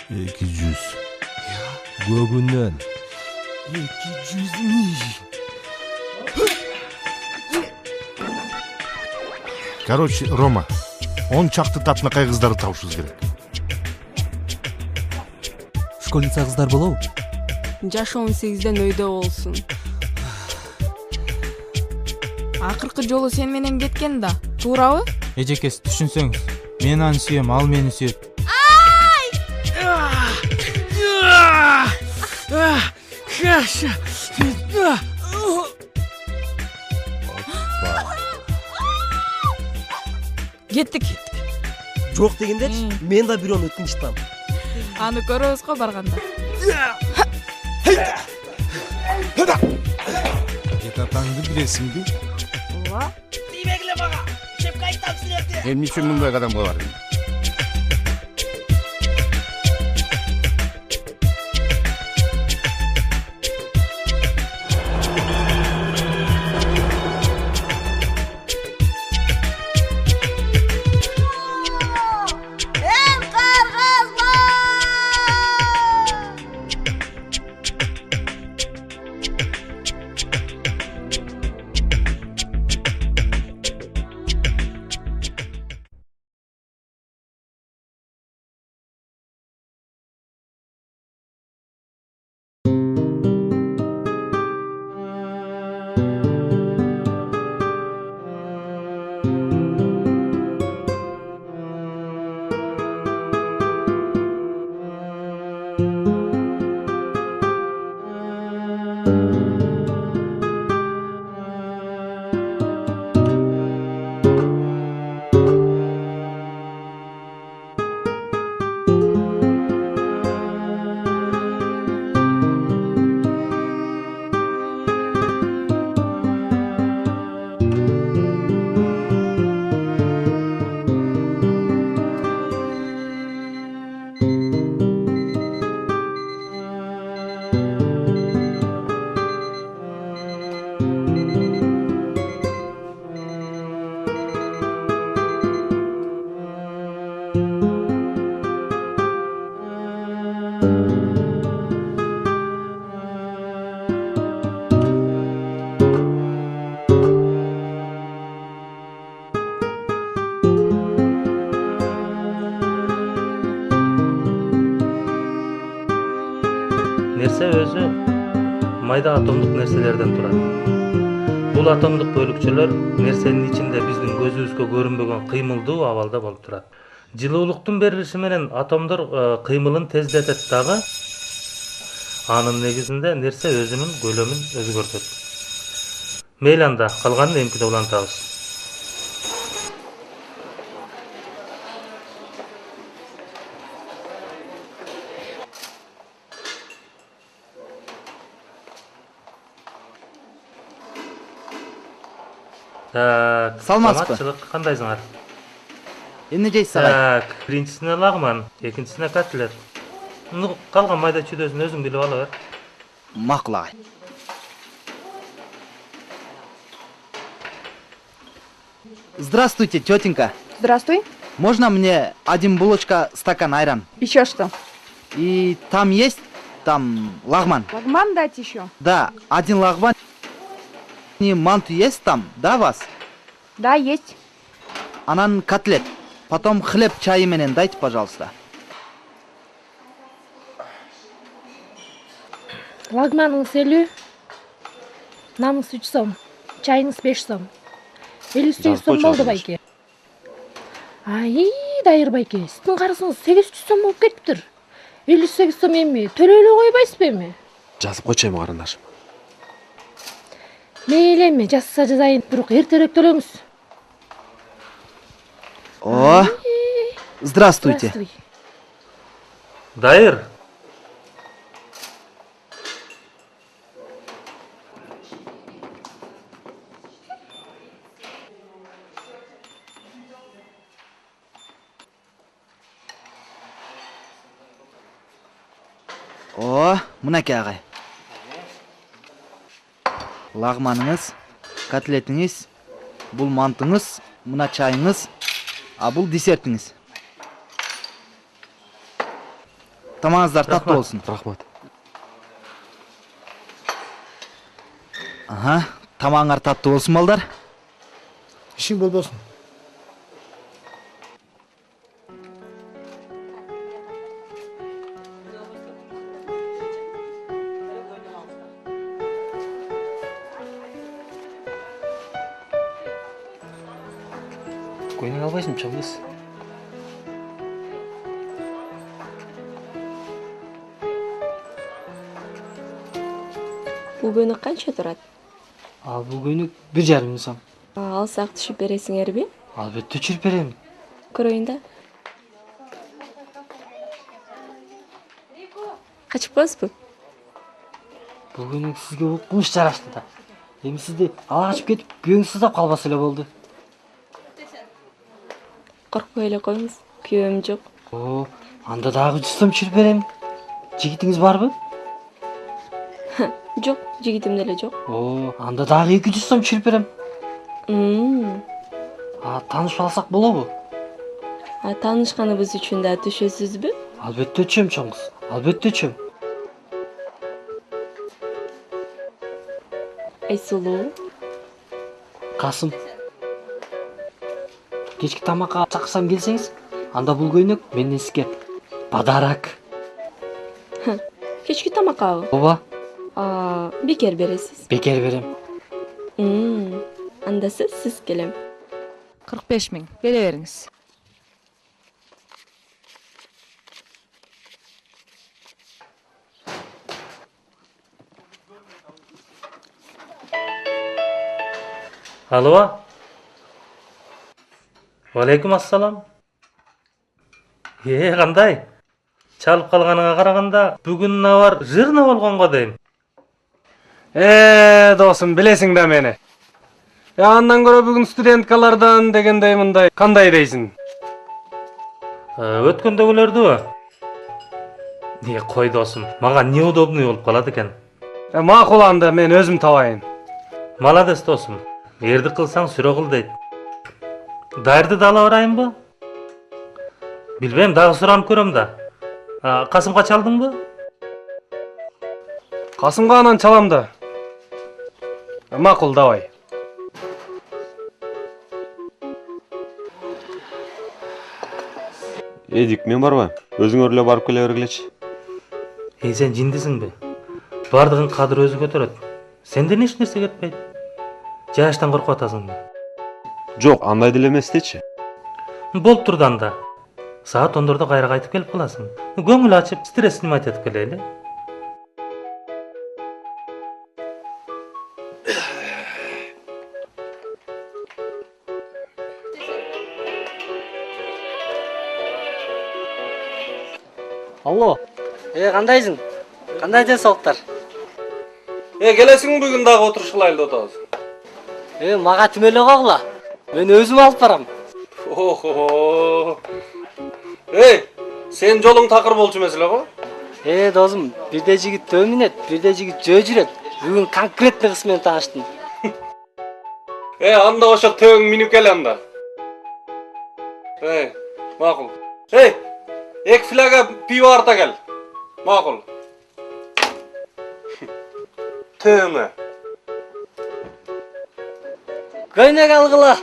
200. Көгүнөн. 200 миң. Короче, Рома, 10 чакты татынакай кыздарды табышыбыз керек. Школьница кыздар болобу? Жашы 18ден өйдө болсун. Акыркы жолу сен менен кеткен да, туурабы? Эжекеси түшүнсөңүз, мен аны сүйөм, ал мени сүйөт. Кеттик. Жок дегендерчи, мен да бирөөнү өткүнчү там. Аны көрөбүз го барганда. Атаңды билесиңби? Ооба. Тийбегиле мага. Шепке айтам силерди. Эмне үчүн мындай кадамга бардың? Нерсе өзү майда атомдук нерселерден турат. Бул атомдук бөлүкчөлөр нерсенин ичинде биздин көзүбүзгө көрүнбөгөн кыймылдуу абалда болуп турат. Жылуулуктун берилиши менен атомдор кыймылын тездетет дагы. Анын негизинде нерсе өзүнүн көлөмүн өзгөртөт. Мейли анда калганын эмкиде улантабыз. Так, Саламатсызбы? саламатчылык кандайсыңар? Эмне жейсиз агай? Так, биринчисине лагман, экинчисине котлет. Ну, калган майда чүйдөсүн өзүң билип ала бер. Макул агай. Здравствуйте, тетенька. Здравствуй. Можно мне один булочка, стакан айран? Еще что? И там есть, там лагман. Лагман дать еще? Да, один лагман. И манту есть там, да, вас? Да, есть. Анан котлет. Потом хлеб чайы менен дайте, пожалуйста. Лагманыңыз 50, намыңыз 3 сом, чайыңыз 5 сом. 58 сом болду байке. Ай, дайыр байке, сіздің қарызыңыз 800 сом болып кетіптір. 58 сом эми төлөөлө койбайсызбы эми? Жазып койчойм карындашым. Мейли эми, жазса жазайын, бирок эртерээк төлөңүз. О, здравствуйте. Дайыр. О, мынакей агай. Лагманыңыз, котлетиңиз, бул мантыңыз, мына чайыңыз, а бул десертиңиз. Тамағыңыздар татты болсын. Рахмат. Аха, тамағыңар татты болсын балдар. Ишин болбосун. Көйнек албайсың, чабыз. Бул көйнөк канча турат? Бул көйнөк 1,5 сом. Алсак түшүп бересиңерби? Албетте түшүрүп берем. Көрөйүн да. Качпайсызбы? Бул көйнөк сизге укмуш жарашты да. Эми сизди ала качып кетип, күйөөңүз сыздап калбаса эле болду. Коркпой эле коюңуз. Күйөөм жок. Анда дагы 100 сом түшүрүп берем. Жигитиңиз барбы? Жок, жигитим деле жок. Анда дагы 200 сом түшүрүп берем. Таанышып алсак болобу? Таанышканыбыз үчүн да түшөсүзбү? Албетте түшөм, чоңуз. Албетте түшөм. Айсулуу. Касым. Кечки тамакка чакырсам келсеңиз, анда бул көйнөк менден сизге подарок. Кечки тамаккабы? Ооба. Бекер бересиз. Бекер берем. Анда сиз келем. 45 миң. Бере бериңиз. Алло. Валейкум ассалам. Кандай? Чалып калганыңа караганда, бүгүн навар жырна болгонго дейм. Досым, билесиң да мени. Андан көрө бүгүн студенткалардан дегендей мындай кандай дейсиң? Өткөндөгүлөрдүбү? Кой досум, мага неудобный болуп калат экен. Макул, анда мен өзүм табайын. Маладес досум. Эрди кылсаң сүрө кыл дейт. Дайырды да ала барайынбы? Билбейм, дагы суранып көрөм да. Касымга чалдыңбы? Касымга анан чалам да. Макул, давай. Эдик, мен барбайм. Өзүң эле барып келе бергилечи. Сен жиндисиңби? Бардыгын кадыр өзү көтөрөт. Сенден эч нерсе кетпейт. Жаштан коркуп атасыңбы? Жок, андай деле эмес дечи. Болуп турду анда. Саат 10-дордо кайра кайтып келип каласың. Көңүл ачып, стресс снимать этип келели. Алло. Кандайсың? Кандай денсаулыктар? Келесиң бүгүн дагы отурушкылайлы отабыз. Мага түмө эле койгула. Мен өзүм алып барам. Охо. Сен жолуң такыр болчу эмес эле го? Досум, бирде жигит төө минет, бирде жигит жөө жүрөт. Бүгүн конкретный кыз менен тааныштым. Анда ошо төөң минип кел анда. Макул. Эки фляга пиво арта кел. Макул. Төөңө. Көйнөк алгыла.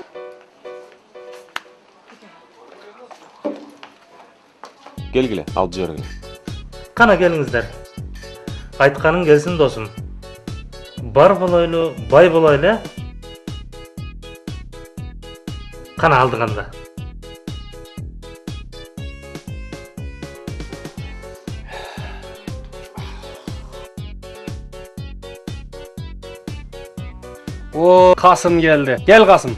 Келгиле, алып жибергиле. Кана келиңиздер. Айтканың келсин досум. Бар болойлу, бай болойлу. Кана алдыганда. Касым келди. Кел, Касым.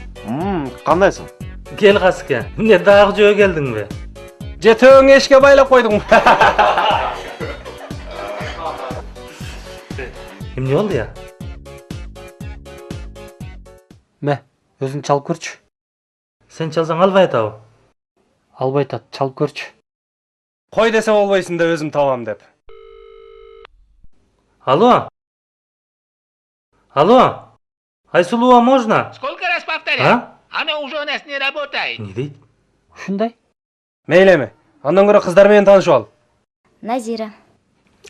Кандайсың? Кел Касыке. Эмне дагы жөө келдиңби? Же төөң эшке байлап койдуң? Эмне болду я? Мә, өзүң чалып көрчү. Сен чалсаң албай атабы? Албай атат, чалып көрчү. Кой десе болбойсуң да өзүм табам деп. Алло? Алло? Айсулуу, можно? Сколько раз повторять? Она уже у нас не работает. Не дейт? Ушундай? Мейлеме. Андан көрө кыздар менен таанышып ал. Назира.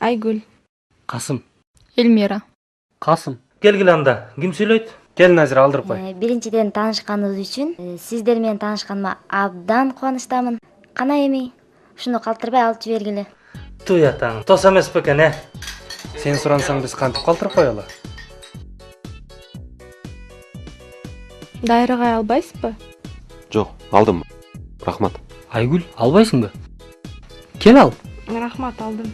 Айгүл. Касым. Элмира. Касым. Келгиле анда. Ким сүйлөйт? Кел Назира, алдырып кой. Биринчиден таанышканыбыз үчүн сиздер менен таанышканыма абдан кубанычтамын. Кана эми ушуну калтырбай алып жибергиле. Туй атаң. Тос эмес бекен, Сен сурансаң биз кантип калтырып коелу? Дайрыгай албайсызбы? Жок, алдым. Рахмат. Айгүл, албайсыңбы? Кел ал. Рахмат, алдым.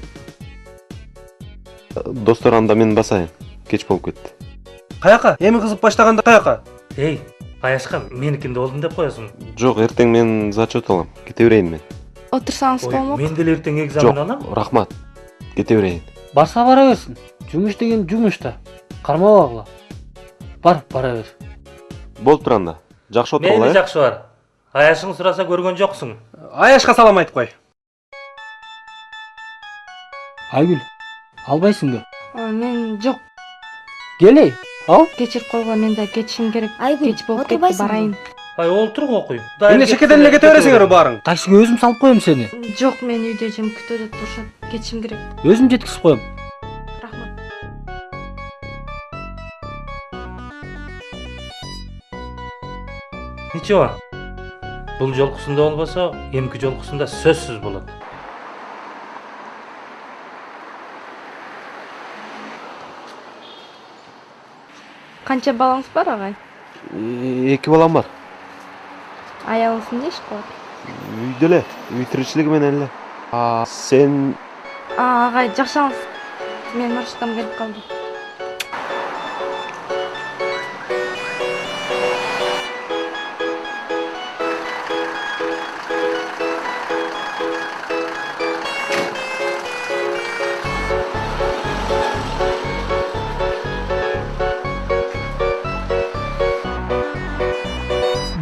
Достор, анда мен басайын. Кеч болуп кетти. Каяка? Эми кызып баштаганда каяка? Эй, Аяшка, меникинде болдум деп коесуң. Жок, эртең мен зачет алам. Кете берейин мен. Отурсаңыз болмок. Мен деле эртең экзамен алам. Жок, рахмат. Кете берейин. Барса бара берсин. Жумуш деген жумуш да. Кармабагыла. Бара бер. Болуп тур анда. Жакшы отур Мейли, алайын. жакшы бар. Аяшың сураса көргөн жоксуң. Аяшка салам айтып кой. Айгүл, албайсыңбы? Мен жок. Келей. Ал. Кечирип койгула, мен да кетишим керек. Айгүл, Кеч болуп кетти, барайын. Отур окуй. Эмне чекеден эле кете бересиңер баарың? Таксиге өзүм салып коем сени. Жок, мен үйдө жем күтөдө турушат. Кетишим керек. Өзүм жеткизип коем. Рахмат. Ничего. Бул жолкусунда болбосо, эмки жолкусунда сөзсүз болот. Канча балаңыз бар, агай? 2 балам бар. Аялыңыз эмне иш кылат? Үйдө эле, үй тиричилиги менен эле. Сен Агай, жакшаңыз. Мен маршруттам келип калды.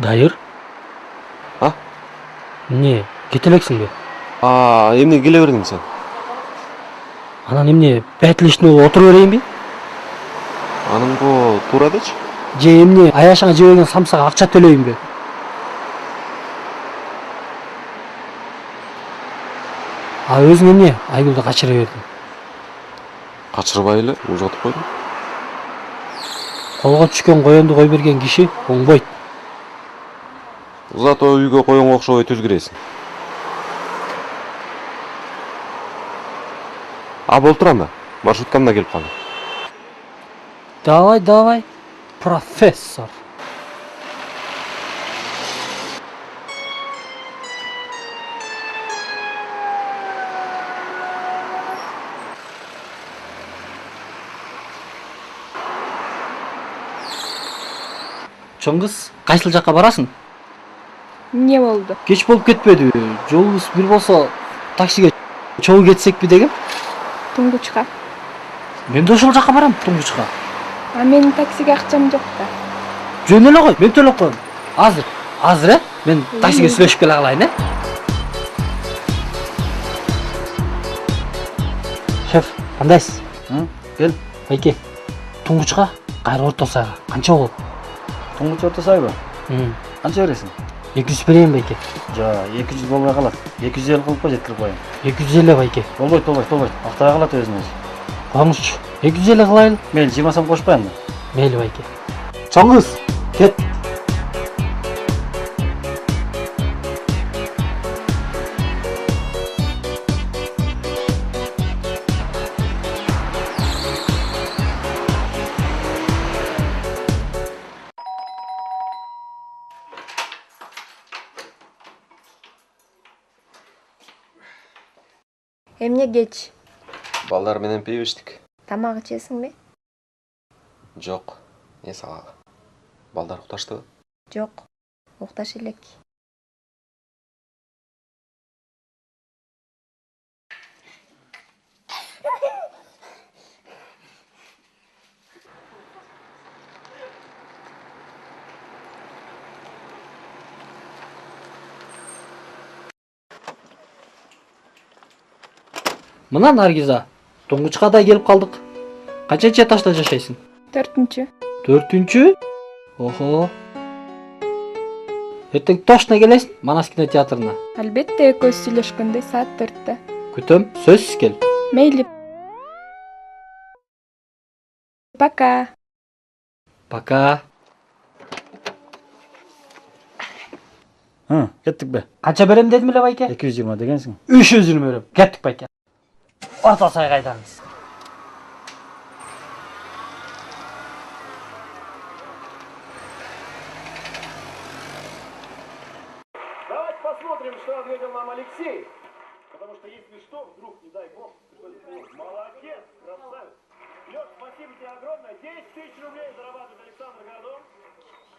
Дайыр? А? Эмне, кете элексиңби? Эмне келе бердиң сен? Анан эмне, бәтилештин болуп отура берейинби? Аныңго туура дечи. Же эмне, Аяшаңа жебеген самсага акча төлөйүнбү? Өзүң эмне, Айгүлдү качыра бердиң? Качырбай эле ужатып койдум. Колго түшкөн коёнду кой берген киши оңбойт. Зато үйгө коюнга окшобой түз киресиң. Болуп тур анда. Маршруткам да келип калды. Давай, профессор. Чоңгуз, кайсыл жакка барасың? Эмне болду? Кеч болуп кетпеди. Жолубуз бир болсо таксиге чогуу кетсекпи дегем. Туңгучка. Мен да ошол жакка барам, Туңгучка. Менин таксиге акчам жок да. Жөн эле кой, мен төлөп коем. Азыр, мен таксиге сүйлөшүп келе калайын, Шеф, кандайсыз? Кел. Байке, Туңгучка кайра Орто Сайга канча болот? Туңгуч Орто Сайга? Канча бересиң? 200 берейин, Байке. Жа, 200 болбой калат. 250 кылып кой, жеткирип коеюн. 250, Байке. Болбойт. Актай калат өзүнө өзү. Коңузчу, 250 кылайын. Мейли, жыймасам кошпайм да. Мейли, Байке. Чоңгуз, кет. Эмне кеч? Балдар менен пиво иштик. Тамак ичесиңби? Жок. Сага. Балдар укташтыбы? Жок. Укташ элек. Мына Наргиза, Туңгучка да келип калдык. Канчанчы этажда жашайсың? 4-чү. 4-чү? Охо. Эртең точно келесиң Манас кинотеатрына? Албетте, экөөбүз сүйлөшкөндөй саат 4-тө. Күтөм, сөзсүз кел. Мейли. Пока. Пока. Кеттік бе? Канча берем дедим эле байке? 220 дегенсің. 320 берем. Кеттик байке. Орта сай кайтабыз. Давайте посмотрим, что ответил нам Алексей. Потому что если что, вдруг, не дай бог, молодец, красавец. Лёш, спасибо тебе огромное. 10 тысяч рублей зарабатывает Александр Городов.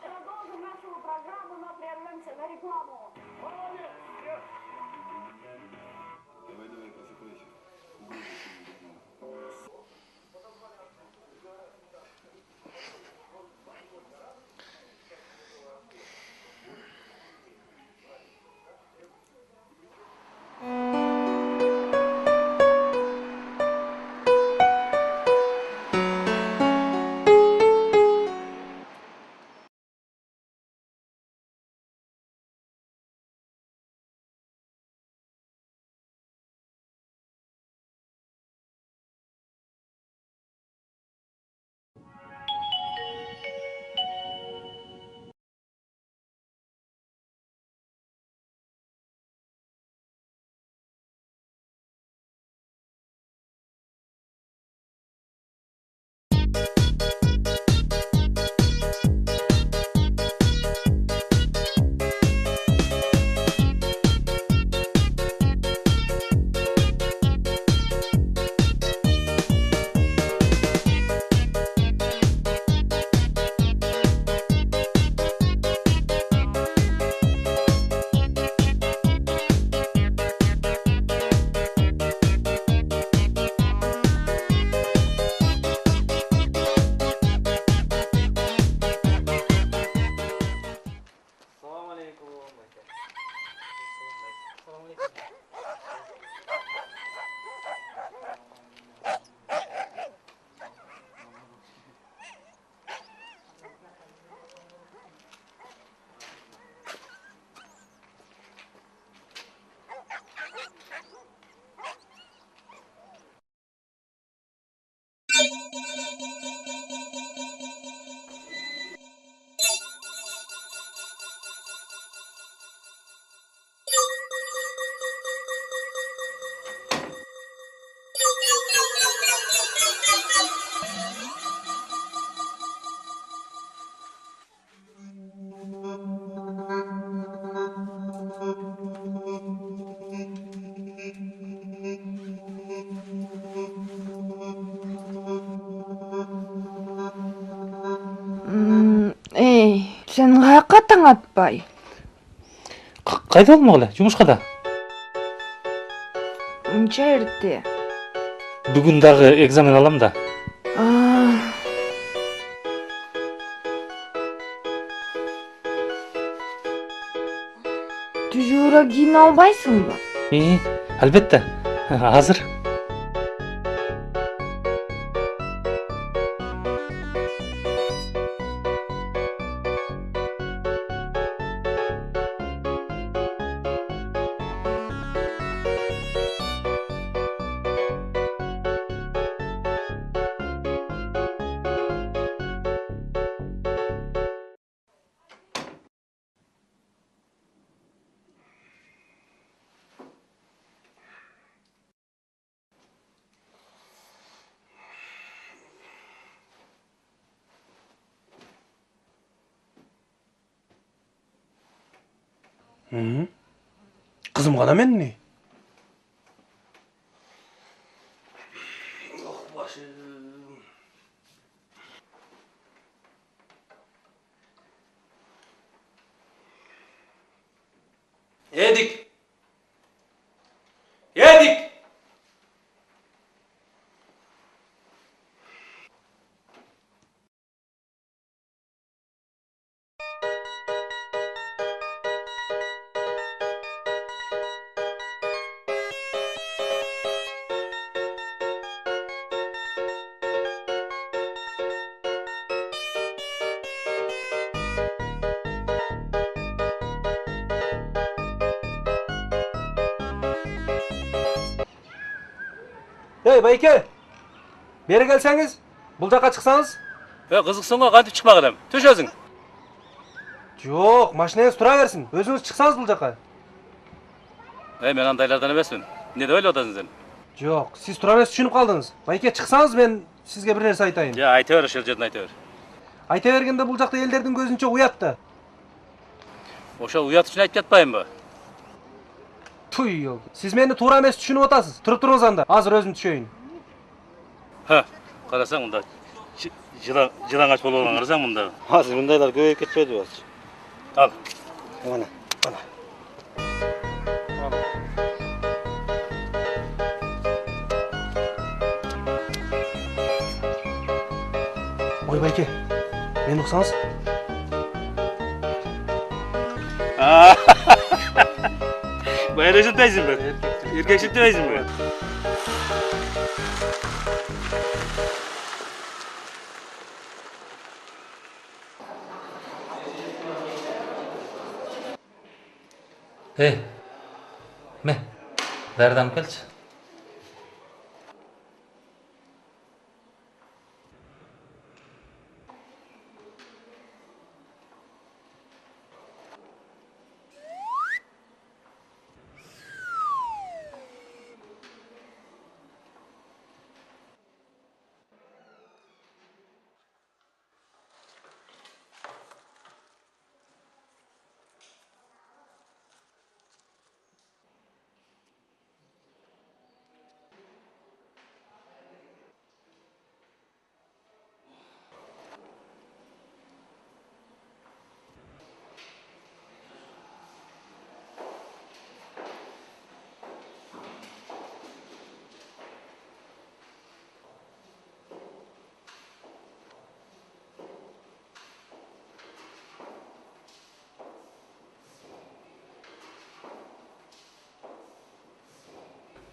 Продолжим нашу программу, но прервемся на рекламу. Молодец! Сен каяка таң атпай? Кайда болмок эле? Жумушка да. Унча эрте. Бүгүн дагы экзамен алам да. Түзүүрөөк кийине албайсыңбы? Албетте. Азыр. Kızım kana men ne? Yedik. Yedik. Ey Bayke! Beri gelseniz, bul жаққа çıksanız. Kızıksınға kantip çıkmak adam. Töş özün. Жоқ, машинаңыз тұра берсін. Өзіңіз шықсаңыз бұл жаққа. Men andaylardan emesmin. Ne de öyle odasın sen? Жоқ, сіз тұра емес түшініп қалдыңыз. Байке, шықсаңыз мен сізге бір нәрсе айтайын. Ya ayta ver, şel жерден ayta ver. Айта бергенде бұл жақта елдердің көзінше ұятты. Oşa uyat için ayt ketpayın mı? Туй, сіз мені тура емес түшініп отасыз. Тұрып тұрыңыз анда. Азыр өзім түшейін. Ha, qarasang bunda жылаң aç болуған қарасаң bunda. Hazır bundaylar көбейіп кетпеді бas. Al. Mana. Ой, Байке, мен ұқсаңыз? Bayraşın teyzim ben. Erkekşin teyzim ben. Hey, Verdan kelç.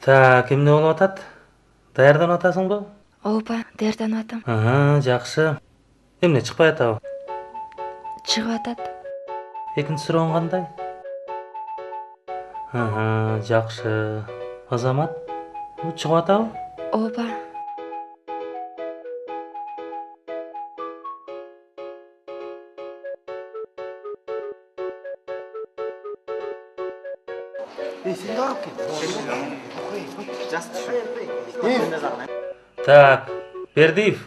Так, эмне болуп атат? Даярданып атасың ба? Ооба, даярданып атам. Жакшы. Эмне чыкпай атабы? Чыгып атат. Экинчи суроң кандай? Жакшы. Азамат, чыгып атабы? Ооба. Так, Бердиев.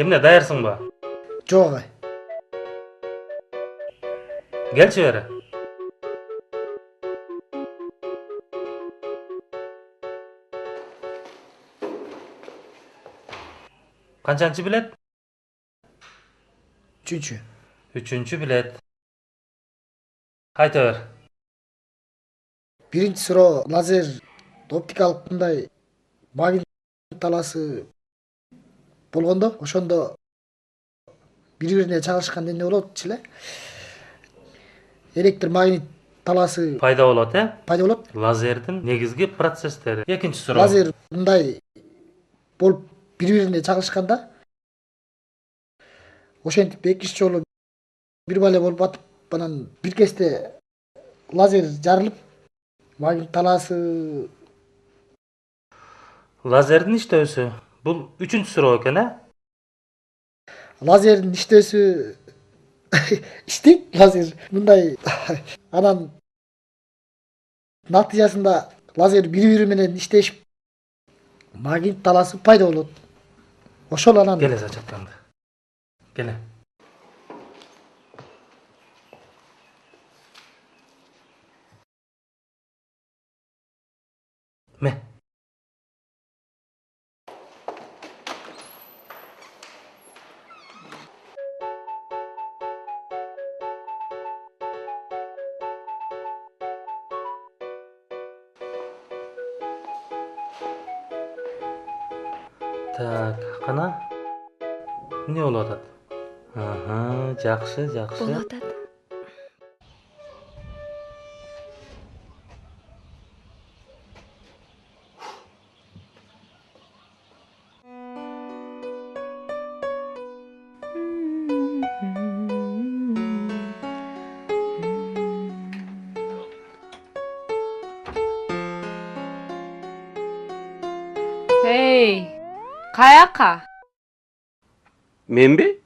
Эмне даярсың ба? Жок. Келчи бери. Канчанчы билет? Үчүнчү билет. Айта бер. Биринчи суроо лазер оптикалык мындай магнит таласы болгондо, ошондо бири-бирине чагылышканда эмне болот эле? Электр магнит таласы Пайда болот, пайда болот. Лазердин негизги процесстери. Экинчи суроо. Лазер мындай болуп бири-бирине чагылышканда ошентип экинчи жолу бир бале болуп атып, анан бир кезде лазер жарылып, магнит таласы Лазердин иштөөсү. Бул үчүнчү суроо экен, Лазердин иштөөсү иштейт лазер мындай. Анан натыйжасында лазер бири-бири менен иштешип, магнит таласы пайда болот. Ошол анан Келе зачатканды. Келе. Так, кана? Эмне болуп атат? Жакшы. Болуп атат. Каяка? Менби?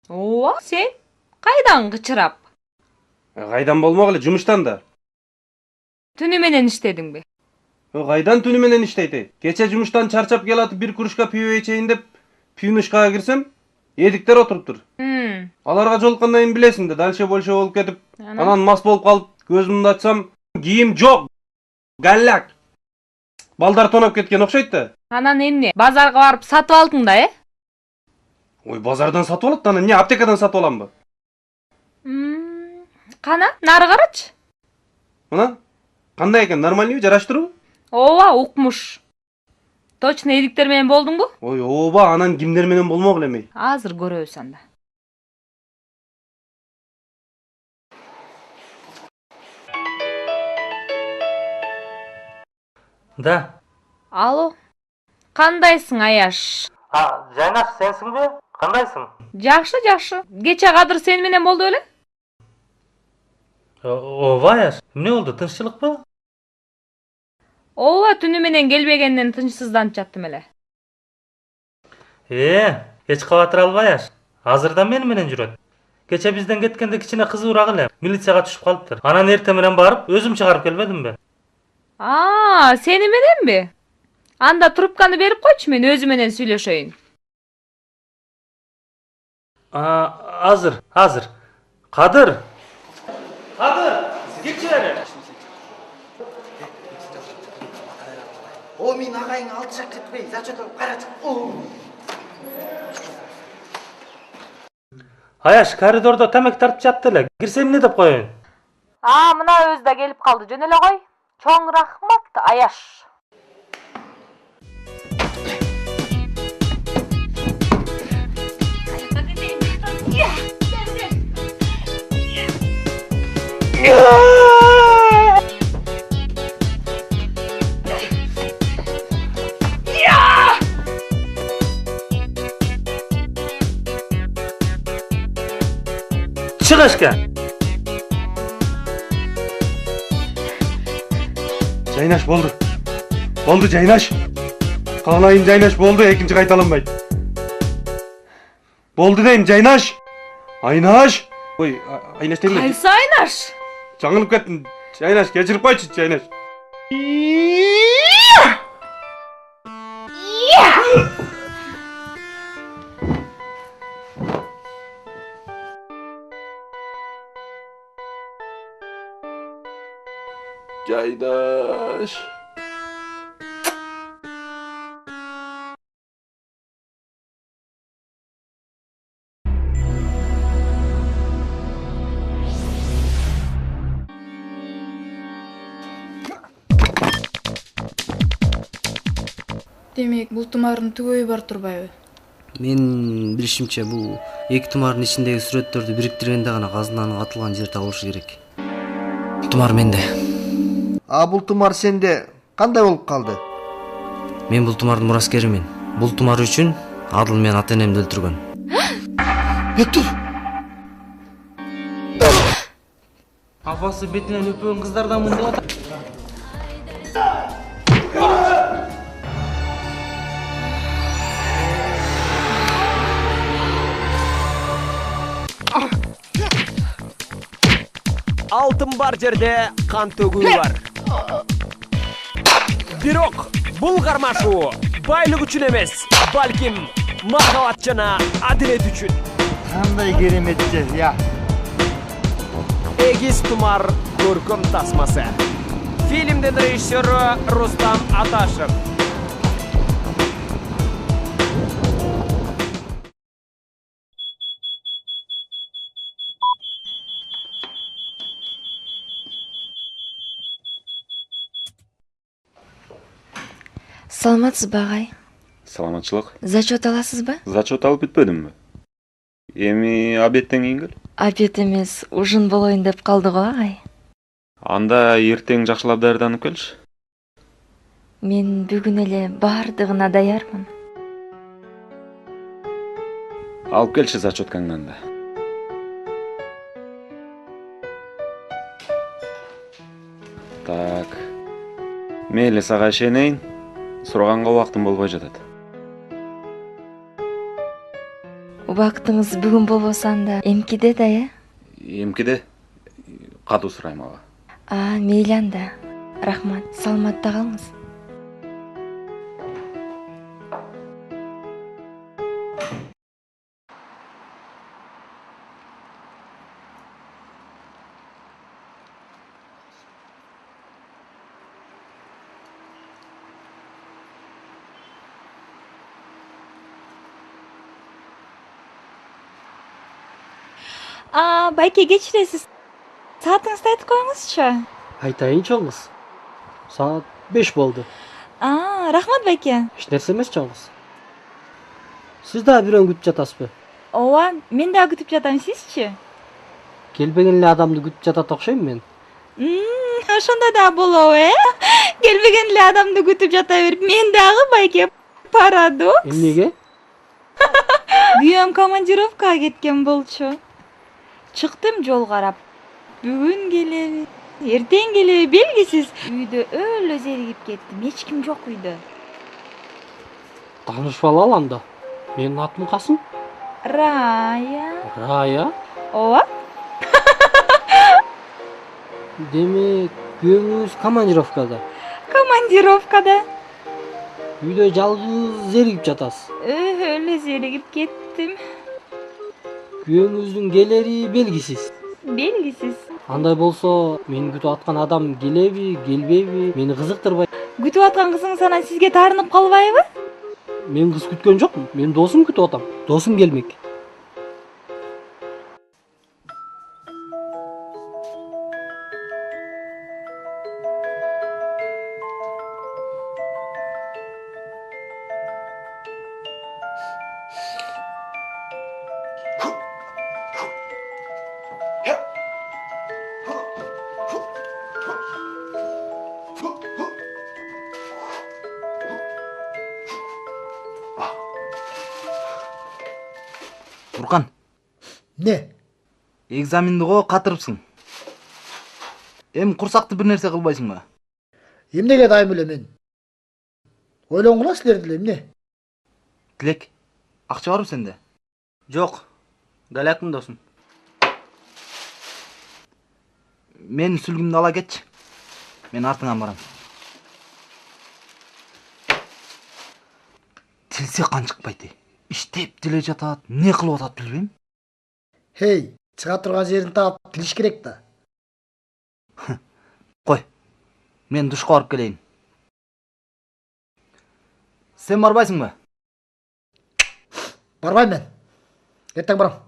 Ооба, сен? Кайдан кычырап? Кайдан болмок эле, жумуштан да. Түнү менен иштедиңби? Кайдан түнү менен иштейт? Кече жумуштан чарчап келатып бир кружка пиво ичейин деп пивнушкага кирсем, эдиктер отуруптур. Аларга жолуккандан кийин билесиң да, дальше больше болуп кетип, анан мас болуп калып, көзүмдү ачсам, кийим жок. Галляк. Балдар тоноп кеткен окшойт да. Анан эмне? Базарга барып сатып алдың да, Ой, базардан сатып алат да, анан эмне, аптекадан сатып аламбы? Кана, нары карачы. Мына, кандай экен, нормальныйбы, жараштырбы? Ооба, укмуш. Точно эдиктер менен болдуңбу? Ой, ооба, анан кимдер менен болмок эле? Азыр көрөбүз анда. Да. Алло. Кандайсың, Аяш? Жайнаш, сенсиңби? Кандайсың? Жакшы, жакшы. Кече кадыр сен менен болду беле? Ооба, Аяш. Эмне болду? Тынччылыкпы? Ооба, түнү менен келбегенден тынчсызданып жаттым эле. Эч кабатыр албай, Аяш. Азырдан мени менен жүрөт. Кече бизден кеткенде кичине кызуураак эле. Милицияга түшүп калыптыр. Анан эртең менен барып, өзүм чыгарып келбедимби? Сени мененби? Анда трубканы берип койчу, мен өзү менен сүйлөшөйүн. Азыр. Кадыр! Келчи бери. О, мен ағайың алты жақ кетпей, зачет алып қаратып. Аяш, коридордо тамак тартып жатты эле. Кирсем эмне деп коеюн? Мына өзү да келип калды. Жөн эле кой. Чоң рахмат, Аяш. Çık aşkı. Жайнаш болду. Болду Жайнаш. Каалайым Жайнаш болду, экинчи кайталанбайт. Болду дейм Жайнаш. Айнаш. Ой, Айнаш дейм. Кайсы Айнаш? Жаңылып кеттим. Жайнаш, кечирип койчу, Жайнаш. Жайдаш. Демек, бул тумардын түгөйү бар турбайбы? Мен билишимче бул эки тумардын ичиндеги сүрөттөрдү бириктиргенде гана казынаның атылган жери табылышы керек. Тумар менде. Бул тумар сенде кандай болуп калды? Мен бул тумардын мураскеримен. Бул тумар үчүн Адыл мен ата-энемди өлтүргөн. Бектур. Апасы бетинен өпөн кыздардан мындай ата. Алтын бар жерде кан төгүү бар. Бирок бул кармашуу байлык үчүн эмес, балким махабат жана адилет үчүн. Кандай керемет жер, я. Эгиз тумар көркөм тасмасы. Фильмдин режиссеру Рустам Аташев. Саламатсызбы агай? Саламатчылык. Зачет аласызбы? Зачет алып бүтпөдүмбү? Эми обедтен кийин кел. Обед эмес, ужин болоюн деп калды го агай. Анда эртең жакшылап даярданып келчи. Мен бүгүн эле бардыгына даярмын. Алып келчи зачеткаңды анда. Так. Мейли, сага ишенейин. Сураганга убактым болбой жатат. Убактыңыз бүгүн болбосо анда эмкиде да, Эмкиде катуу сурайм ага. Мейли анда. Рахмат. Саламатта калыңыз. Байке кечиресиз. Саатыңызды айтып коюңузчу. Айтайын чоңуз. Саат 5 болду. Рахмат байке. Эч нерсе эмес чоңуз. Сиз дагы бирөөнү күтүп жатасызбы? Ооба, мен дагы күтүп жатам, сизчи? Келбеген эле адамды күтүп жатат окшойм мен. Ошондой да болобу, Келбеген эле адамды күтүп жата берип, мен дагы байке парадокс. Эмнеге? Күйөөм командировкага кеткен болчу. Чыктым жол карап. Бүгүн келеби, эртең келеби белгисиз. Үйдө өлө зеригип кеттим. Эч ким жок үйдө. Таанышпалы ал анда. Менин атым Касым. Рая. Рая? Ооба. Демек, күйөөңүз командировкада. Командировкада. Үйдө жалгыз зеригип жатасыз. Өлө зеригип кеттим. Күйөөңүздүн келери белгисиз. Белгисиз. Андай болсо, мени күтүп аткан адам келеби, келбейби, мени кызыктырбайт. Күтүп аткан кызыңыз анан сизге таарынып калбайбы? Мен кыз күткөн жокмун. Мен досум күтүп атам. Досум келмек. Туркан. Не? Экзаменди го катырыпсың. Курсакты бир нерсе кылбайсыңбы? Эмнеге дайым эле мен? Ойлоңула силер деле эмне? Тилек, акча барбы сенде? Жок. Галякмын досум. Мен сүлгүмдү ала кетчи. Мен артыңан барам. Тилсе канчыкпайт. Иштеп деле жатат, не кылып атат билбейм. Хей, чыга турган жерин таап тилиш керек да. Кой. Мен душка барып келейин. Сен барбайсыңбы? Барбайм мен. Эртең барам.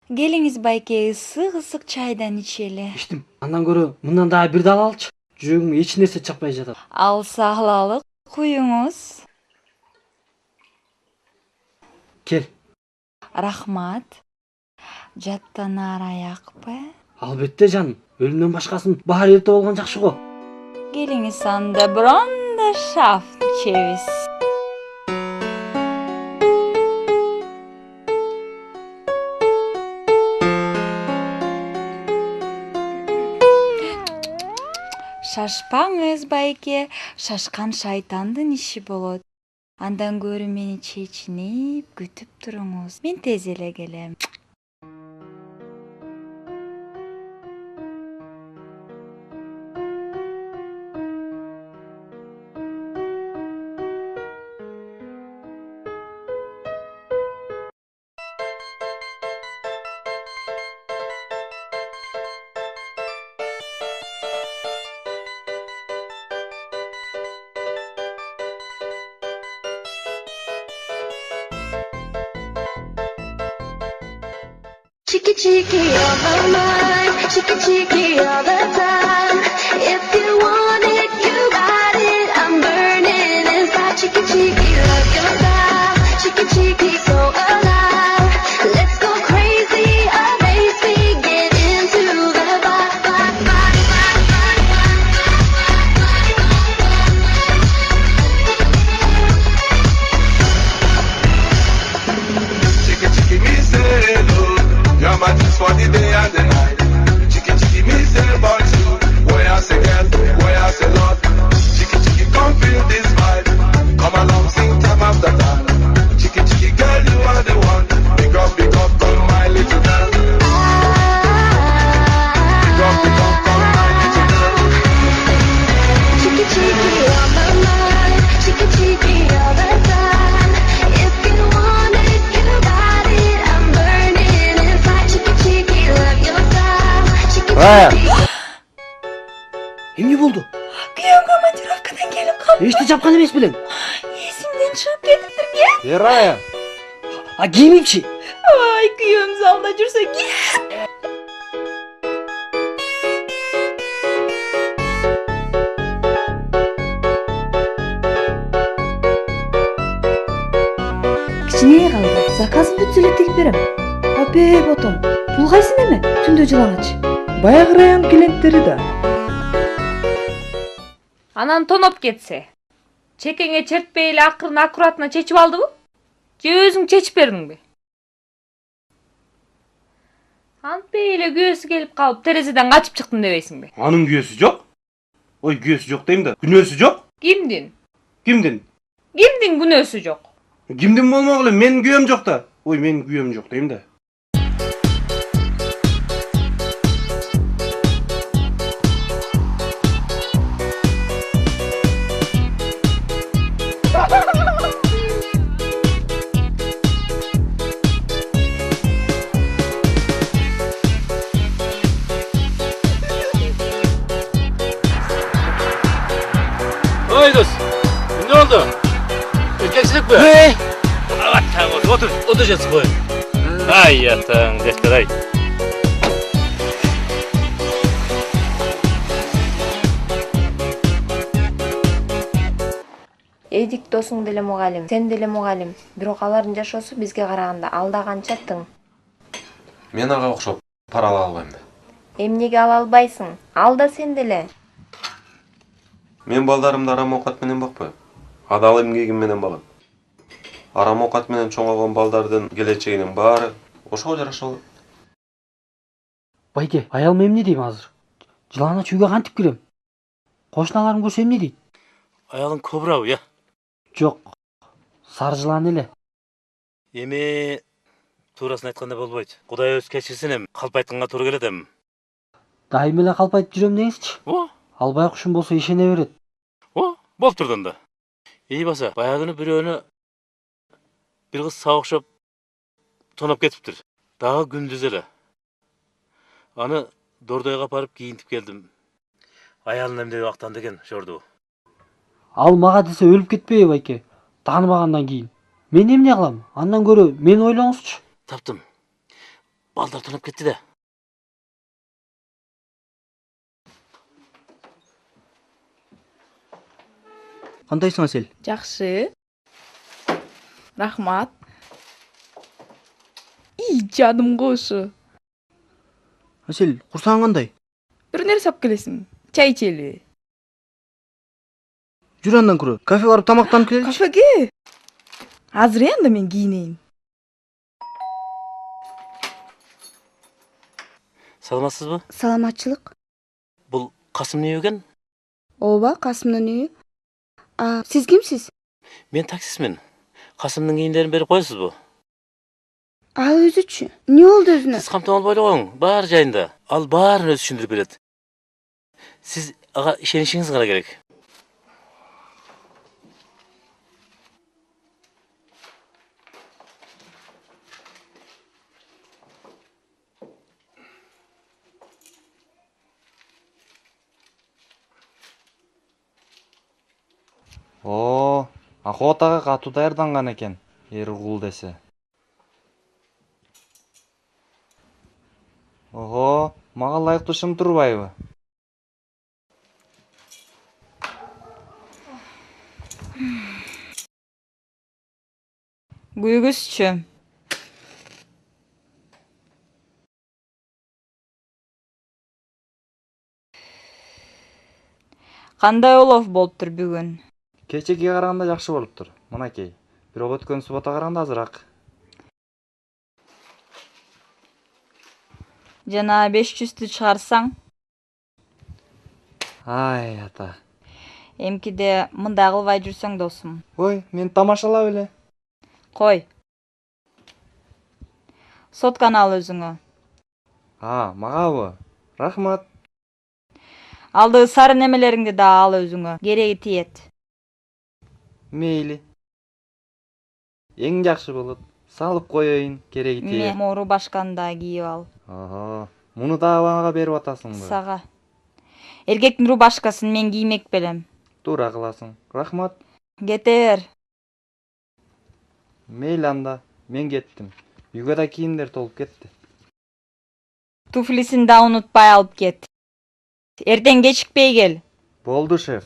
Келиңиз байке, ысык чайдан ичели. Иштим. Андан көрө мындан дагы бир дал алчы. Жүрөгүмө эч нерсе чакпай жатат. Алса алалы, куюңуз. Кел. Рахмат. Жаттан араякпы? Албетте жаным. Өлүмдөн башкасын баары эрте болгон жакшы го. Келиңиз анда бронда шафт чебиз. Шашпаңыз байке, шашкан шайтандын иши болот. Андан көрү мени чечинип күтүп туруңуз. Мен тез эле келем. Cheeky cheeky on my mind, cheeky cheeky all the time. If you want it, you got it. I'm burning inside. Cheeky cheeky, love your style. Cheeky cheeky, so alive. Let's go crazy, amaze me, get into the vibe. Cheeky cheeky, me say hello. You're my juice for the day and the night. Chicky chicky me say about you. Why I say girl, why I say love. Chicky chicky come feel this vibe. Come along, sing time after time. Рая. Эмне болду? Күйөөм командировкадан келип калды. Эшти чапкан эмес белең? Эсимден чыгып кетиптир. Рая. А кийимимчи? Ай, күйөөм залда жүрсө кет. Кичинеге калды. Заказым бүтсө эле тигип берем. Апе ботом. Бул кайсы неме? Түндө жылаңач. Баягы район клиенттери да. Анан тоноп кетсе. Чекеңе чертпей эле акырын аккуратно чечип алдыбы? Же өзүң чечип бердиңби? Антпей эле күйөөсү келип калып терезеден качып чыктым дебейсиңби? Анын күйөөсү жок. Ой, күйөөсү жок дейм да. Күнөөсү жок? Кимдин? Кимдин? Кимдин күнөөсү жок? Кимдин болмогулу, менин күйөөм жок да. Ой, менин күйөөм жок дейм да. Ой dost, ne oldu? Erkekçilik mi? Allah kahretsin, otur, oturacaksın boyun. Ay yatağın defter ay. Эдик досуң деле мугалим, сен деле мугалим. Бирок алардын жашоосу бизге караганда алда канча тың. Мен ага окшоп пара ала албайм да. Эмнеге ала албайсың? Ал да сен деле. Мен балдарымды арам оокат менен бакпайм. Адал эмгегим менен багам. Арам оокат менен чоңойгон балдардын келечегинин баары ошого жараша болот. Байке, аялым эмне дейм азыр? Жыланыч үйгө кантип кирем? Кошуналарым көрсө эмне дейт? Ayalın kobra ya. Жок. Сары жылан эле. Эми турасын айтканда болбойт. Кудай өз кечирсин эми, калп айтканга туура келет эми. Дайым эле калп айтып жүрөм деңизчи. О, Албай кушум болсо ишене берет. о, болуп турду анда. Эй баса, баягыны бирөөнү бир кыз сабакшап тоноп кетиптир. Дагы күндүз эле. Аны Дордойго апарып кийинтип келдим. Аялын эмне деп актанды экен, жорду. Ал мага десе өлүп кетпейби байке? Тааныбагандан кийин. Мен эмне кылам? Андан көрө мени ойлоңузчу. Таптым. Балдар тоноп кетти да. Кандайсың Асел? Жакшы. Рахмат. Жаным кошу. Асел, курсагың кандай? Бир нерсе алып келесиң? Чай ичели. Жүр андан көрө. Кафе барып тамактанып келели. Кафеге? Азыр анда мен кийинейин. Саламатсызбы? Саламатчылык. Бул Касым не экен? Ооба, Касымдын үйү. Сиз кимсиз? Мен таксистмин. Касымдын кийимдерин берип коесузбу? Ал өзүчү. Эмне болду өзүнө? Сиз камтып албай эле баар жайында. Ал баарын өзү түшүндүрүп берет. Сиз ага ишенишиңиз гана керек. О, охотага катуу даярданган экен, Эргул десе. Ого, мага ылайыктуу шым турбайбы? Күйгүзчү. Кандай улов болуптур бүгүн? Кечеге караганда жакшы болуптур, мынакей. Бирок өткөн субботага караганда азыраак. Жана 500-тү чыгарсаң? Ай, ата. Эмкиде мындай кылбай жүрсөң досум. Ой, мен тамашалап эле. Кой. Сотканы ал өзүңө. Магабы? Рахмат. Алдыгы сары немелериңди да ал өзүңө. Кереги тиет. Мейли. Эң жакшы болот. Салып коеюн, кереги тиет. Мору башканда кийип ал. Ого, Муну дагы мага берип атасыңбы? Сага. Эркектин рубашкасын мен киймек белем. Туура кыласың. Рахмат. Кете бер. Мейли анда, мен кеттим. Үйгө да кийимдер толуп кетти. Туфлисин да унутпай алып кет. Эртең кечикпей кел. Болду, шеф.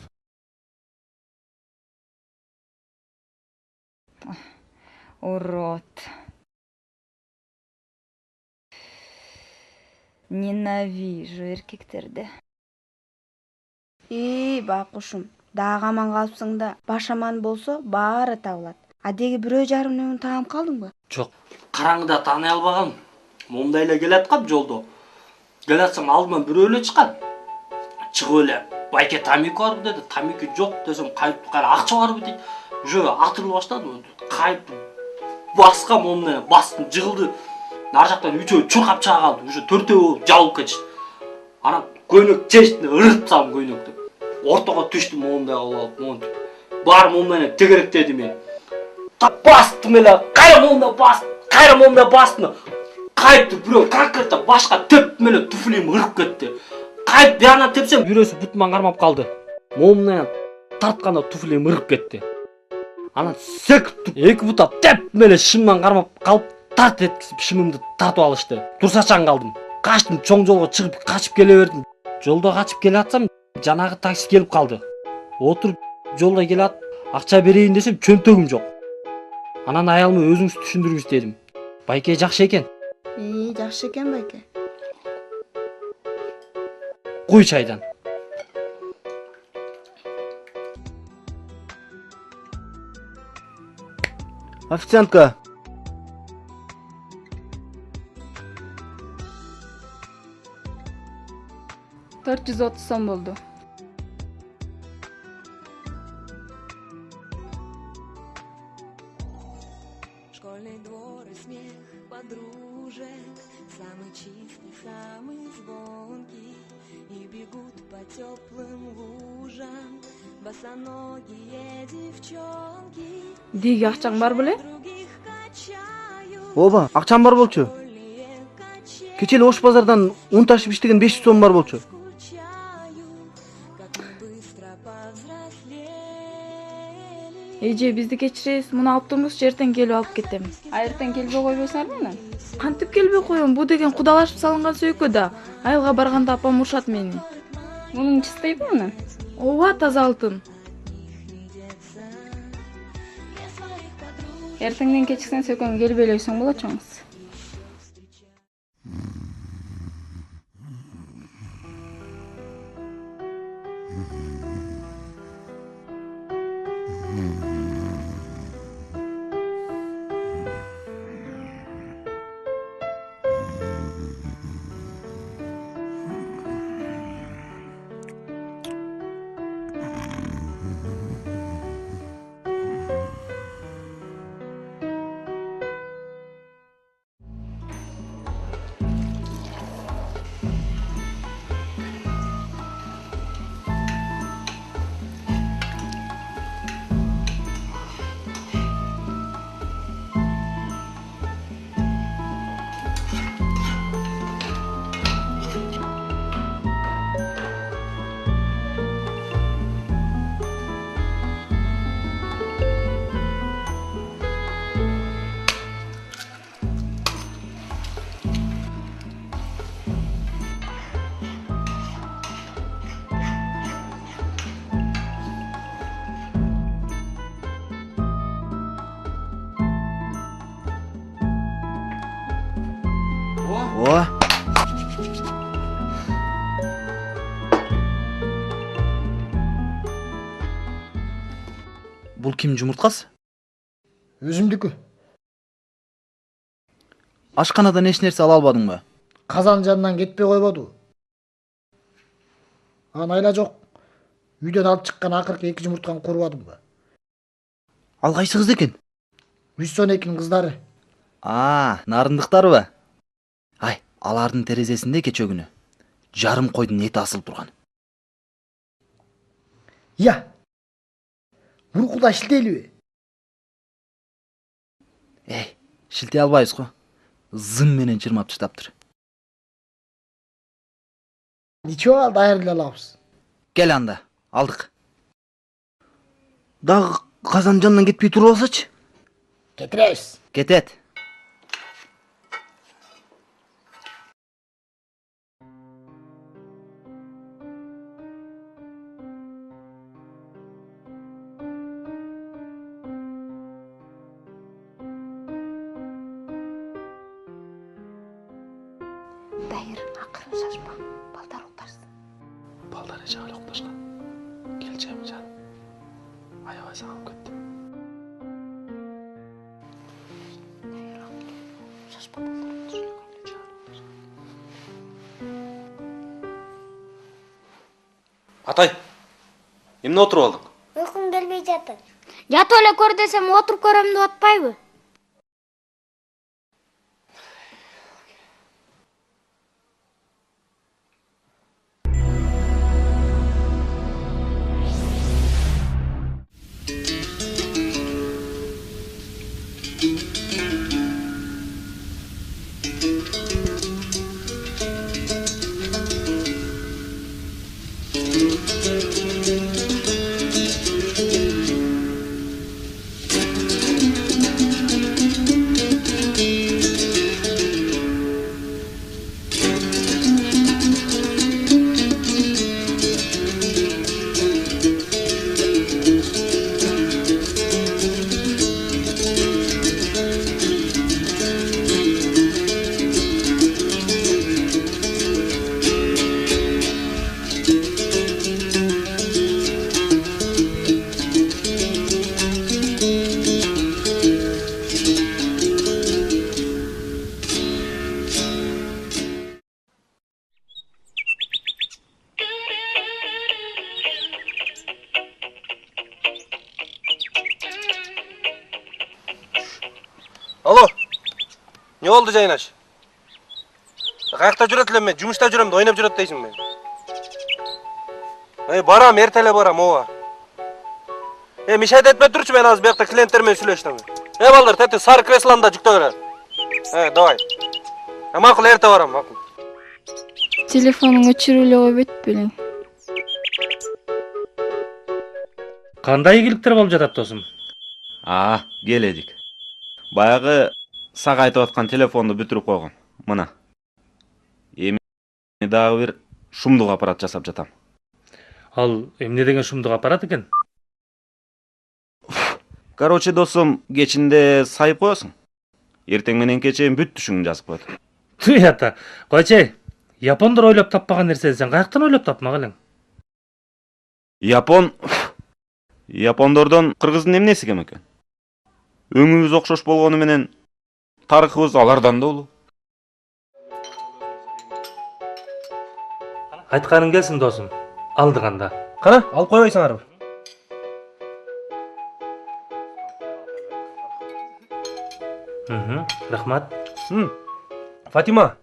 Урод. Ненавижу эркектерди. Байкушум, дагы аман калыпсың да, баш аман болсо баары табылат. Адеги 1,5 нөн таам калдыңбы? Жок, караңгыда тааный албагам. Момундай эле келаткам жолдо. Келатсам алдыман бирөө эле чыккан. Чыгып эле, байке тамеки барбы деди. Тамеки жок десем, кайыптуу кайра акча барбы дейт. Уже атырыла баштадым. Кайыптуу баскам момундай, бастым, жыгылды. Нар жактан үчөө чуркап чыга калды. Уже 4төө болуп жабылып кетишти. Анан көйнөк чечтине ырып салдым көйнөктү. Ортого түштүм момундай алып, монтип. Бар момундай тегеректеди мен. Bastım hele, kayra momda bastım. Kayıptı bürö, konkretно başka teptim hele tuflim ırıp gitti. Kayıp bir yana tepsem, bürösü butman karmap kaldı. Momdan tartkanda tuflim ırıp gitti. Ana sekip iki buta teptim hele şımdan karmap kalıp tart etkisip şımımdı tartıp alıştı. Dursaçan kaldım. Kaçtım, çoң жолго çıkıp kaçıp geleverdim. Жолда kaçıp gelatsam, janagı taksi gelip kaldı. Oturup жолда келат, акча берейин десем, чөнтөгүм жок. Анан аялыма өзүңүз түшүндүрүңүз дедим. Байке жакшы экен. Жакшы экен байке. Куй чайдан. Официантка. $430 болду. Школьный двор и смех подружек, самый чистый, самый звонкий, и бегут по теплым лужам босоногие девчонки. Деги акчаң бар беле? Ооба, акчам бар болчу. Кече эле Ош базардан un ташып иштеген 500 сом бар болчу. Эже, бизди кечиресиз, муну алып туруңузчу, эртең келип алып кетем. Эртең келбей койбойсуңарбы анан? Кантип келбей коем? Бу деген кудалашып салынган сөйкө да. Айылга барганда апам урушат мени. Мунун чыстайбы анан? Ооба, таза алтын. Эртеңден кечиксең сөйкөнгө келбей элесиң болочуңуз. Ооба. Бул ким жумурткасы? Өзүмдүкү. Ашканадан эч нерсе ала албадыңбы? Казан жанынан кетпей койбоду. Анан айла жок. Үйдөн алып чыккан акыркы 2 жумуртканы курбадымбы? Ал кайсы кыз экен? Виссонекин кыздары. Нарындыктарбы? Ай, алардын терезесинде кече күнү жарым койдун эти асылып турган. Я. Буркуда шилтейлиби? Шилтей албайбыз го. Зым менен чырмап таштаптыр. Ничего ал даярдап алабыз. Кел анда, алдык. Дагы казан жанынан кетпей туруп алсачы? Кетиребиз. Кетет. Дайыр, акырын шашма. Балдар укташсын. Балдар эже али укташкан. Келчем жан. Аябай сагынып кеттим. Шашпа балдар. Атай, эмне отуруп алдың? Уйкум келбей жатыр. Жатып эле көр десем отуруп көрөм деп атпайбы? Alo. Ne oldu Caynaş? Kayakta жүрөт элем мен, жумушта жүрөм да ойноп жүрөт дейсиң мен. Барам, эртеле барам, ооба. Мишайт этпей турчу, мен азыр биякта клиенттер менен сүйлөштүм. Балдар, тете сары креслону да жүктө бер. Давай. Макул, эрте барам, макул. Телефонуң өчүрүп эле койбойт белең. Кандай ийгиликтер болуп жатат досум? Келедик. Баягы сага айтып аткан телефонду бүтүрүп койгом. Мына. Эми дагы бир шумдук аппарат жасап жатам. Ал эмне деген шумдук аппарат экен? Короче, досум, кечинде сайып коесуң. Эртең менен кечен бүт түшүңдү жазып коет. Туята. Койчу. Япондор ойлоп таппаган нерсени сен каяктан ойлоп тапмак элең? Япондордон кыргыздын эмнеси кем экен? Өңүбүз окшош болгону менен тарыхыбыз алардан да улуу. Айтканың келсин досум. Алдык анда. Кана, алып койбойсуңарбы? Рахмат. Фатима.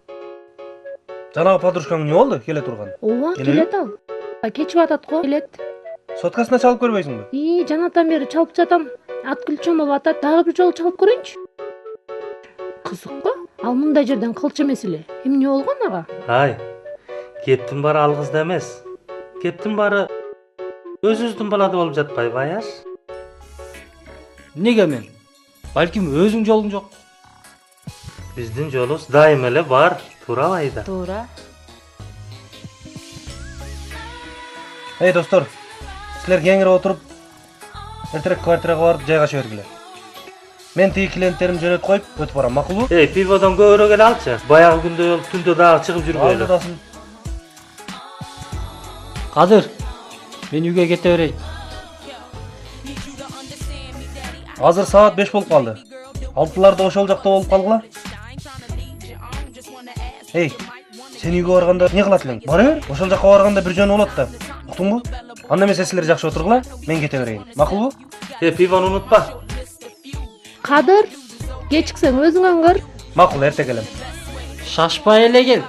Жанагы подружкаң не болду? Келе турган. Ооба, келет ал. Кечип атат го, келет. Соткасына чалып көрбөйсүңбү? Жанатан бери чалып жатам. Ат күлчөм болуп атат. Дагы бир жолу чалып көрөйүнчү. Кызык го. Ал мындай жерден кылчы эмес эле. Эмне болгон ага? Кептин баары алгызда эмес. Кептин баары өзүбүздүн балада болуп жатпайбы, Аяш? Неге мен? Балким өзүң жолуң жок. Биздин жолубуз дайым эле бар, туурабы Айда? Туура. Достор, силер кеңири отуруп, эртерээк квартирага барып жайгаша бергиле. Мен тиги клиенттеримди жөнөтүп коюп өтүп барам, макулбу? Пиводон көбүрөөк эле алчы. Баягы күндөй болуп түндө дагы чыгып жүрбөйлү. Азыр мен үйгө кете берейин. Азыр саат 5 болуп калды. Алтыларда ошол жакта болуп калгыла. Сен үйгө барганда эмне кылат элең? Бара бер, ошол жакка барганда бир жөн болот да. Уктуңбу? Анда эмесе силер жакшы отургула, мен кете берейин. Макулбу? Пивону унутпа. Кадыр, кечиксең өзүң аңгыр. Макул, эрте келем. Шашпай эле кел.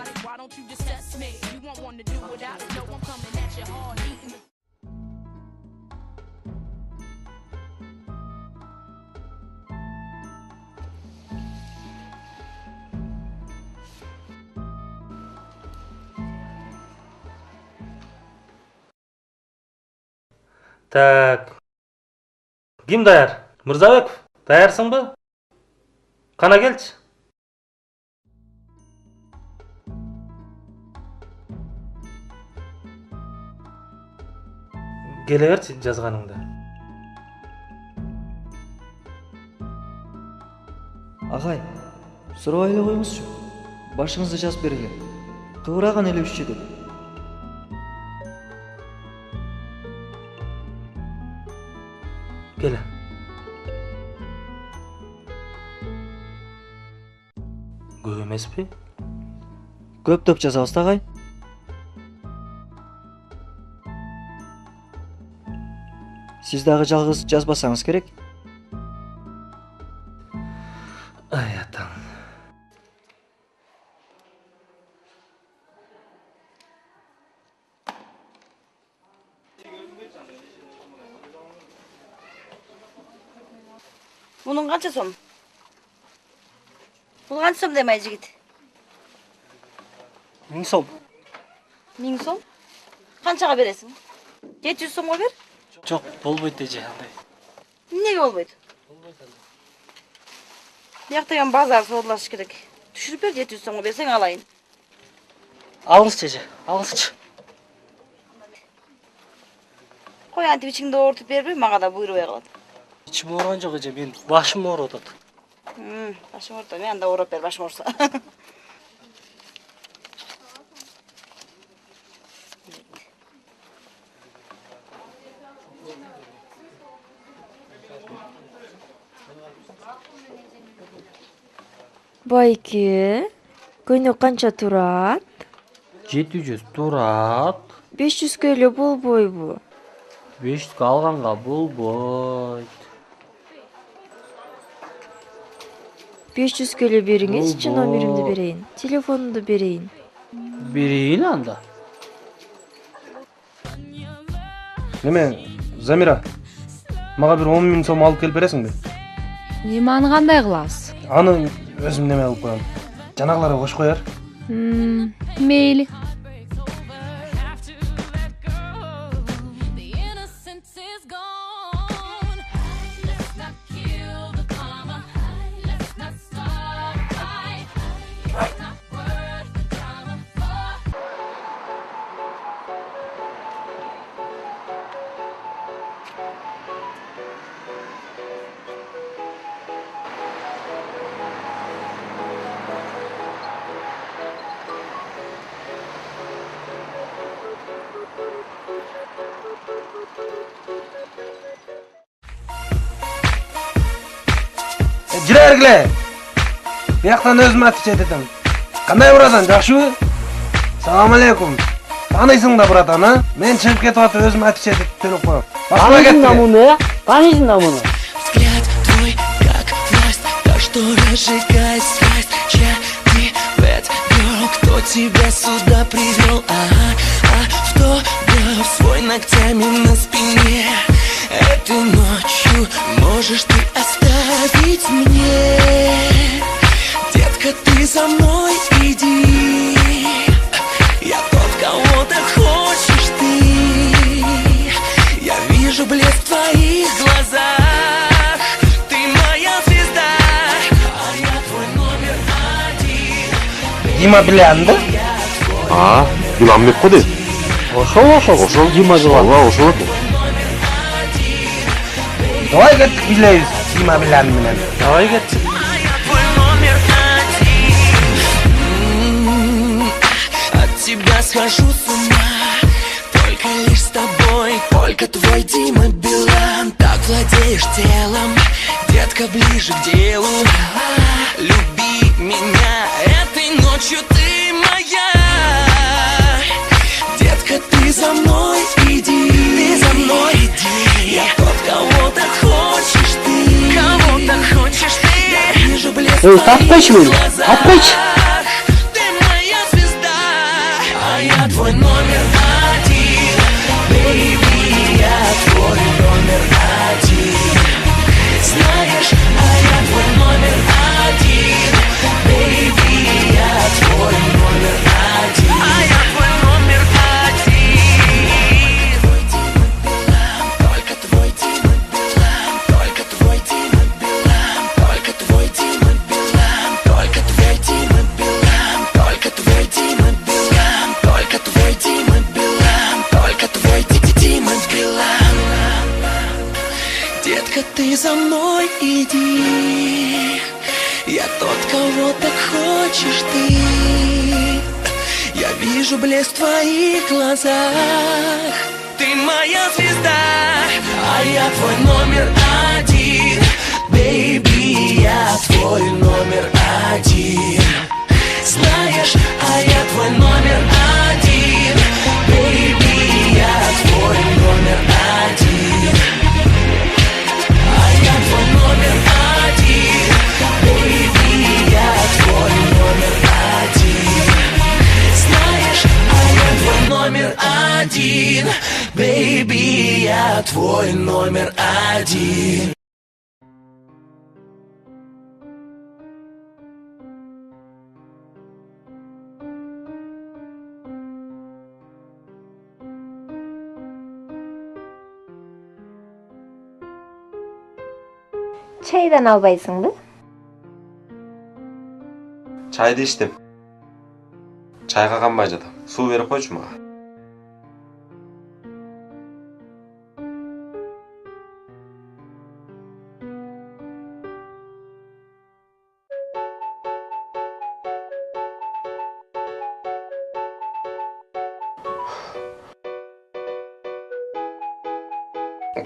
Так. Ким даяр? Мырзабеков, даярсыңбы? Кана келчи. Келе берчи жазганыңды. Агай, сурабай эле коюңузчу. Башыңызды жазып бергиле. Кыбыраган элебизчи деп. Келе. Көп эмеспи? Көптөп жазабыз да агай. Сиз дагы жалгыз жазбасаңыз керек. Ай атаң. Bunun kança som? Бұл kança som demey жигит? 1000 сом. 1000 сом? Kançaga бересиң? 700 сомго бер? Жоқ, болбойт эже андай. Неге болбойт? Бияк деген базар соолашыш керек. Түшүрүп бер, 700 сомго берсең алайын. Алыңызчы эже, алыңызчы. Кой антип ичиңди оорутуп бербей, мага да буйрубай калат. İçim oran жоқ эже, мен башым ооруп атат. Башым ооруп, мен анда ооруп бер, башым ооруса. Байке, көйнөк канча турат? 700 турат. 500 эле болбойбу? 500 алганга болбойт. 500 эле бериңизчи, номеримди берейин, телефонумду берейин. Берейин анда. Неме, Замира, мага бир 10 000 сом алып келип бересиңби? Эми аны кандай кыласыз? Аны өзүм неме кылып коем. Жанагыларга кош кояр. Мейли. Жүре бергиле. Бияктан өзүм отвечать этем. Кандай бурадан, жакшыбы? Салам алейкум. Таанысың да бурадан, а? Мен чыгып кетип атып өзүм отвечать этип төлөп коем. Башыма кетти. Танисың да муну? Взгляд твой, как власть, то, что разжигает страсть. Я не bad girl, кто тебя сюда привел? Автограф свой ногтями на спине. Этой ночью можешь ты оставить мне. Детка, ты за мной иди. Я тот, кого ты хочешь ты. Я вижу блеск в твоих глазах. Ты моя звезда, а я твой номер один. Дима Билянды? Биламбек го дейт. Ошол Дима жылап. Ооба, ошол экен. Давай кеттик билебиз Дима Билан менен. Давай кеттик. От тебя схожу с ума. Только лишь с тобой. Только твой Дима Билан. Так владеешь телом. Детка, ближе к делу. Люби меня. Этой ночью ты моя. Детка, ты за мной иди. Ты за мной иди. Я тот, кого ты хочешь ты. Кого ты хочешь ты. Я вижу блеск в твоих глазах. Ты моя звезда, а я твой номер один. Baby, я твой номер один. Знаешь, а я твой номер один. Baby, я твой номер один. А я твой номер один. Только со мной иди. Я тот, кого так хочешь ты. Я вижу блеск в твоих глазах. Ты моя звезда, а я твой номер один. Бэйби, я твой номер один. Знаешь, а я твой номер один. Бэйби, я твой номер один. А я твой номер один. Бэйби, я твой номер один. Знаешь, а я твой номер один. Бэйби, я твой номер один. Чайдан албайсыңбы? Чайды içtim. Чайга канбай жатам. Суу берип койчу мага.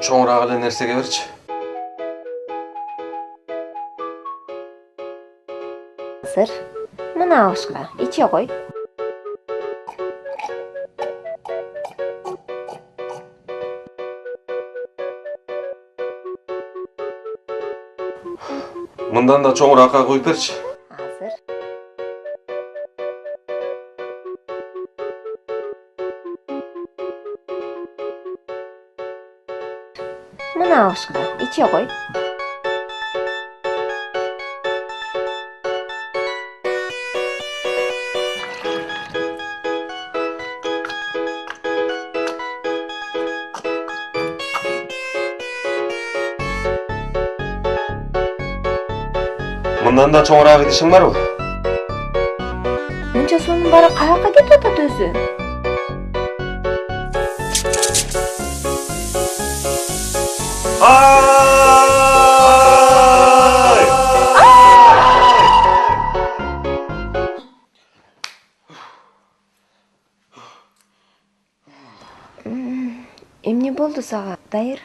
Чоңураак эле нерсеге берчи. Азыр мына ашка иче кой. Мындан да чоңураакка куюп берчи. Азыр. Мына ашка иче кой. Мындан да чоңураак идишиң барбы? Мынча суунун баары каяка кетип атат өзү? Эмне болду сага, Дайыр?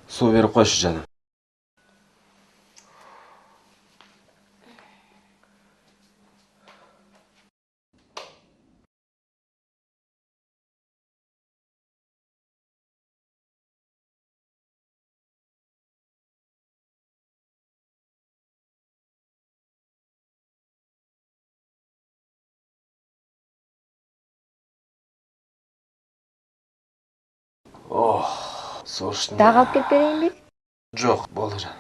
Суу берип койчу жаным. Сууштун. Дагы алып келип берейинби? Жок, болду жаным.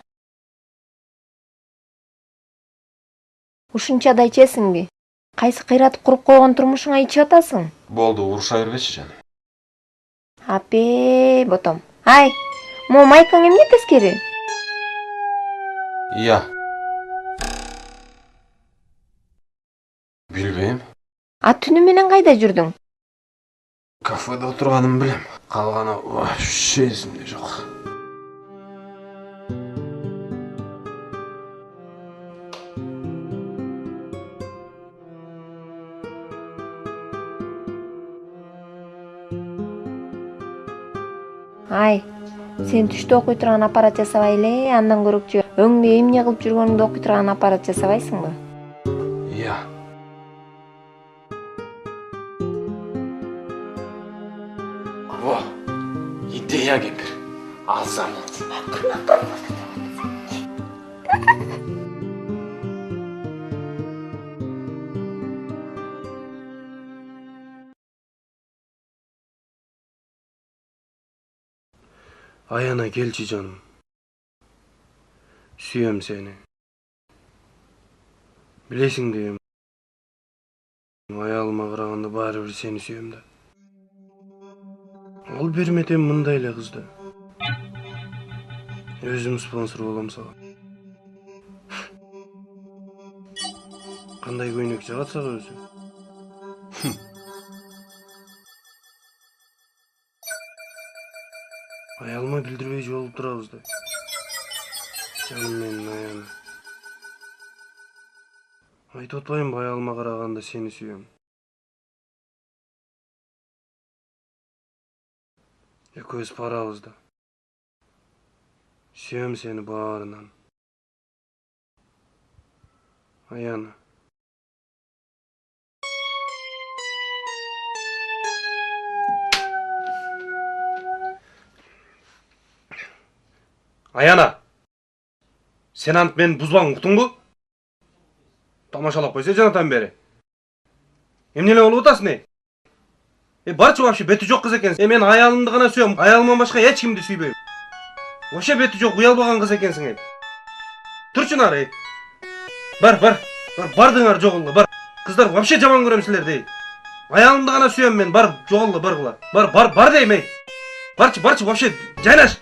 Ушунчадай ичесиңби? Кайсы кыйратып куруп койгон турмушуңа ичип атасың? Болду, уруша бербечи жаным. Апей, ботом. Ай, могу майкаң эмне тескери? Ия. Билбейм. А түнү менен кайда жүрдүң? Кафеде отурганымды билем. Калганы вообще эсимде жок. Ай, сен түштө окуй турган аппарат жасабай эле, андан көрөкчү өңдө эмне кылып жүргөнүңдү окуй турган аппарат жасабайсыңбы? Ия. Во, идея кемпир. Алсам. Аяна келчи жаным. Сүйөм сени. Билесиңби, аялыма караганда баары бир сени сүйөм да. Ал бермет эми мындай эле кызды. Өзүм спонсор болом сага. Кандай көйнөк жагат сага өзү? Аялыма билдирбей жол Айтып атпайбы, аялыма караганда сени сүйөм. Экөөбүз барабыз да. Сүйөм сени баарынан. Аяна. Аяна. Сен ант мени бузбаң, уктуңбу? Тамашалап койсо жанатан бери. Эмне эле болуп атасың, барчы вообще бети жок кыз экенсиң. Мен аялымды гана сүйөм, аялымдан башка эч кимди сүйбөйм. Вообще бети жок, уялбаган кыз экенсиң. Турчу нары. Бар дыңар жогулла, бар. Кыздар вообще жаман көрөм силерди. Аялымды гана сүйөм мен, бар жогулла, баргыла. Бар дейм, Барчы вообще жайнаш.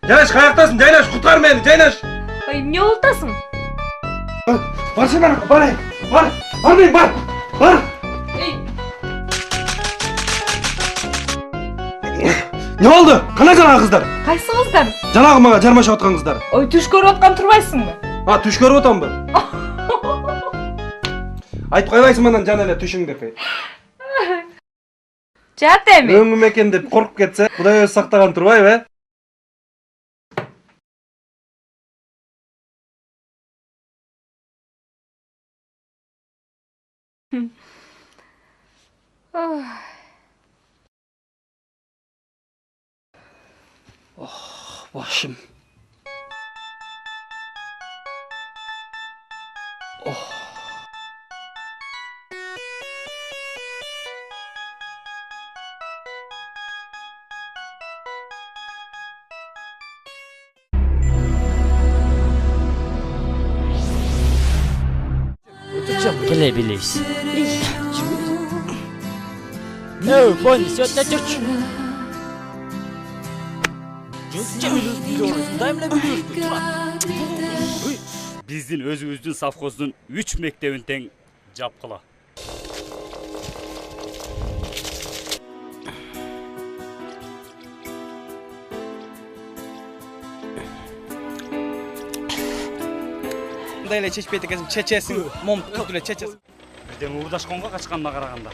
Жайнаш, каяктасың? Жайнаш, куткар мени, жайнаш. Ой, эмне болуп атасың? Барсыңар, бар дейм, бар. Не болду? Кана жанагы кыздар? Кайсы кыздар? Жанагы мага жармашып аткан кыздар. Ой, түш көрүп аткан турбайсыңбы? Түш көрүп атамбы? Айтып койбайсың менен жана эле түшүң деп. Жат эми. Өңүм экен деп коркуп кетсе, Кудай өзү сактаган турбайбы, Başım. Gelebiliriz. No, boynu söyle Türk. Биздин өзүбүздүн совхоздун 3 мектебин тең жапкыла. Мындай эле чечпейт экенсиң, чечесиң, момду түтүп эле чечесиң. Бирден уурдашканга качканына караганда.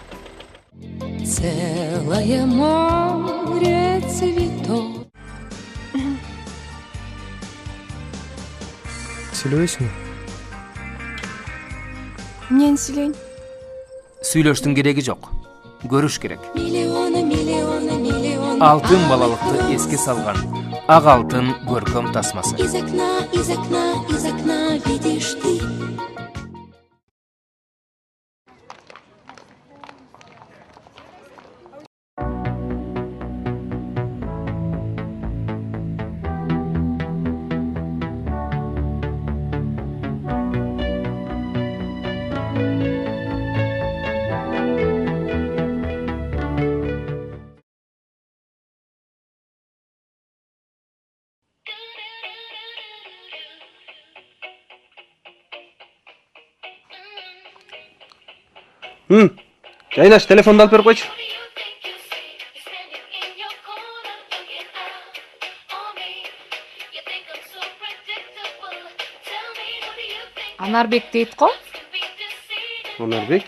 Целое море цветов. Сүйлөбөйсүңбү? Эмнени сүйлөйүн? Сүйлөштүн кереги жок. Көрүш керек. Миллионы, миллионы, миллионы. Алтын балалыкты эске салган ак алтын көркөм тасмасы. Из окна, из окна, из окна видишь ты. Жайнаш, телефонду алып берип койчу. Анарбек дейт го? Анарбек?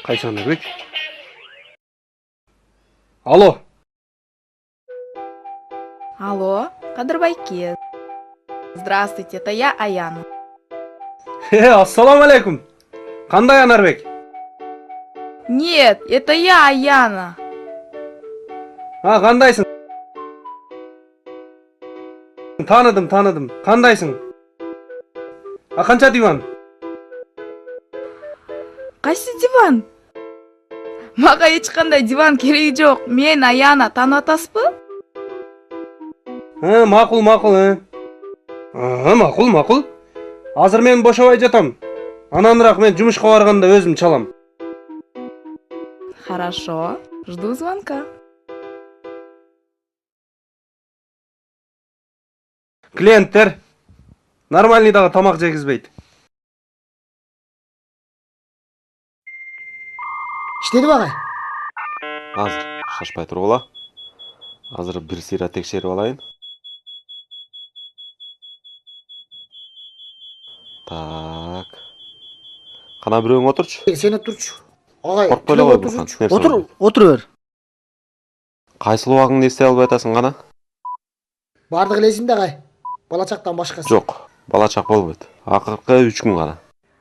Кайсы Анарбек? Алло. Алло, Кадырбайке. Здравствуйте, это я, Аяна. Ассаламу алейкум. Кандай Анарбек? Нет, это я, Аяна. Кандайсың? Таныдым. Кандайсың? Канча диван? Кайсы диван? Мага эч кандай диван кереги жок. Мен Аяна, таанып атасызбы? Макул. Макул. Азыр мен бошобой жатам. Ананыраак мен жумушка барганда өзүм чалам. Хорошо, жду звонка. Клиенттер нормальный дагы тамак жегизбейт. Иштедиби агай? Азыр шашпай тургула. Азыр бир сыйра текшерип алайын. Так. Кана бирөөң отурчу. Сен отурчу. Агай, Коркпой эле кой Бурхан. Отура бер. Кайсыл убагыңды эстей албай атасың кана? Бардыгы элесимде агай. Бала чактан башкасы. Жок, бала чак болбойт. Акыркы 3 күн гана.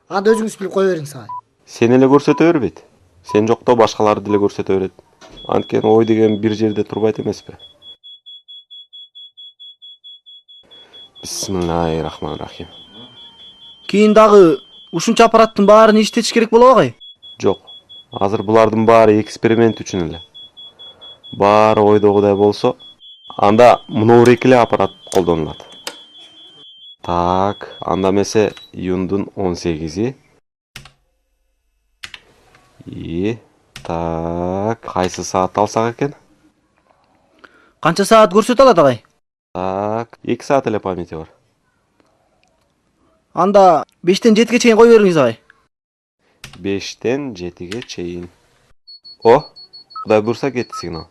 Анда өзүңүз билип кое бериңиз агай. Сен эле көрсөтө бербейт. Сен жокто башкаларды деле көрсөтө берет. Анткени ой деген бир жерде турбайт эмеспи? Бисмиллахиррахманиррахим. Кийин дагы ушунча аппараттын баарын иштетиш керек болобу агай? Жок. Азыр булардын баары эксперимент үчүн эле. Баары ойдогудай болсо, анда мынау экиле аппарат колдонулат. Так, анда эмесе июндун 18-и. Так, кайсы саатта алсак экен? Канча саат көрсөтө алат агай? Так, 2 саат эле памяти бар. Анда 5-тен 7-ге чейин кое бериңиз агай. 5-тен 7-ге чейин. О, Кудай буйрса кетти сигнал.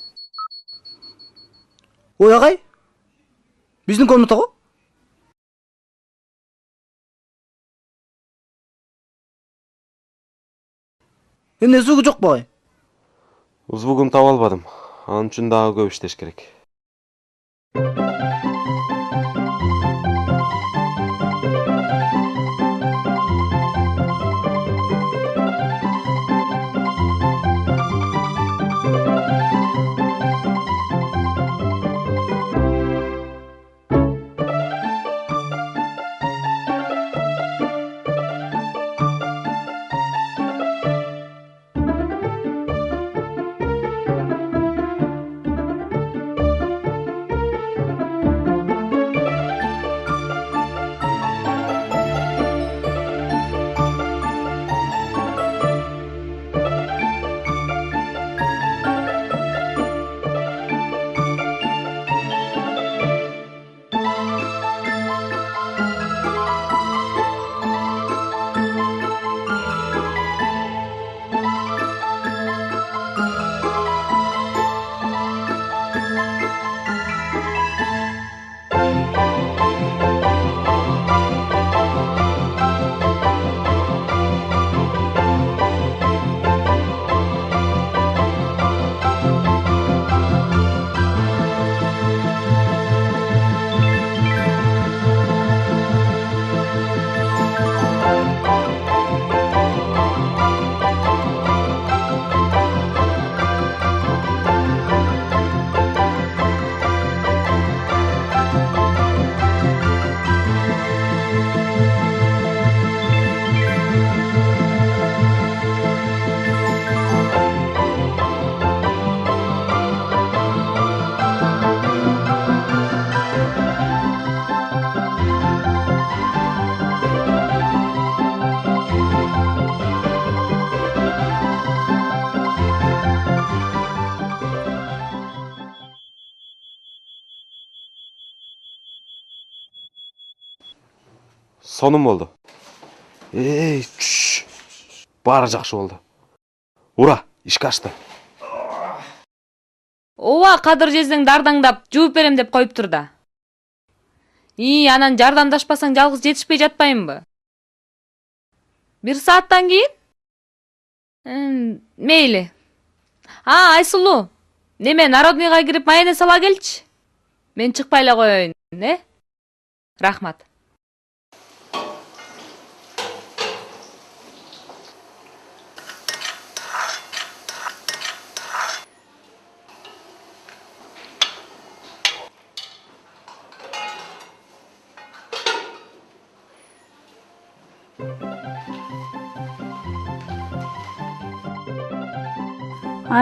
Ой агай. Биздин комнатага? Эмне звугу жокпу агай? Звугун таба албадым. Анын үчүн дагы көп иштеш керек. Сонун болду. Баары жакшы болду. Ура, ишке ашты. Ооба, Кадыр жездең дардаңдап жууп берем деп коюптур да. Анан жардамдашпасаң жалгыз жетишпей жатпайынбы? 1 сааттан кийин? Мейли. Айсулуу. Неме, народныйга кирип майонез ала келчи. Мен чыкпай эле коеюн, Рахмат.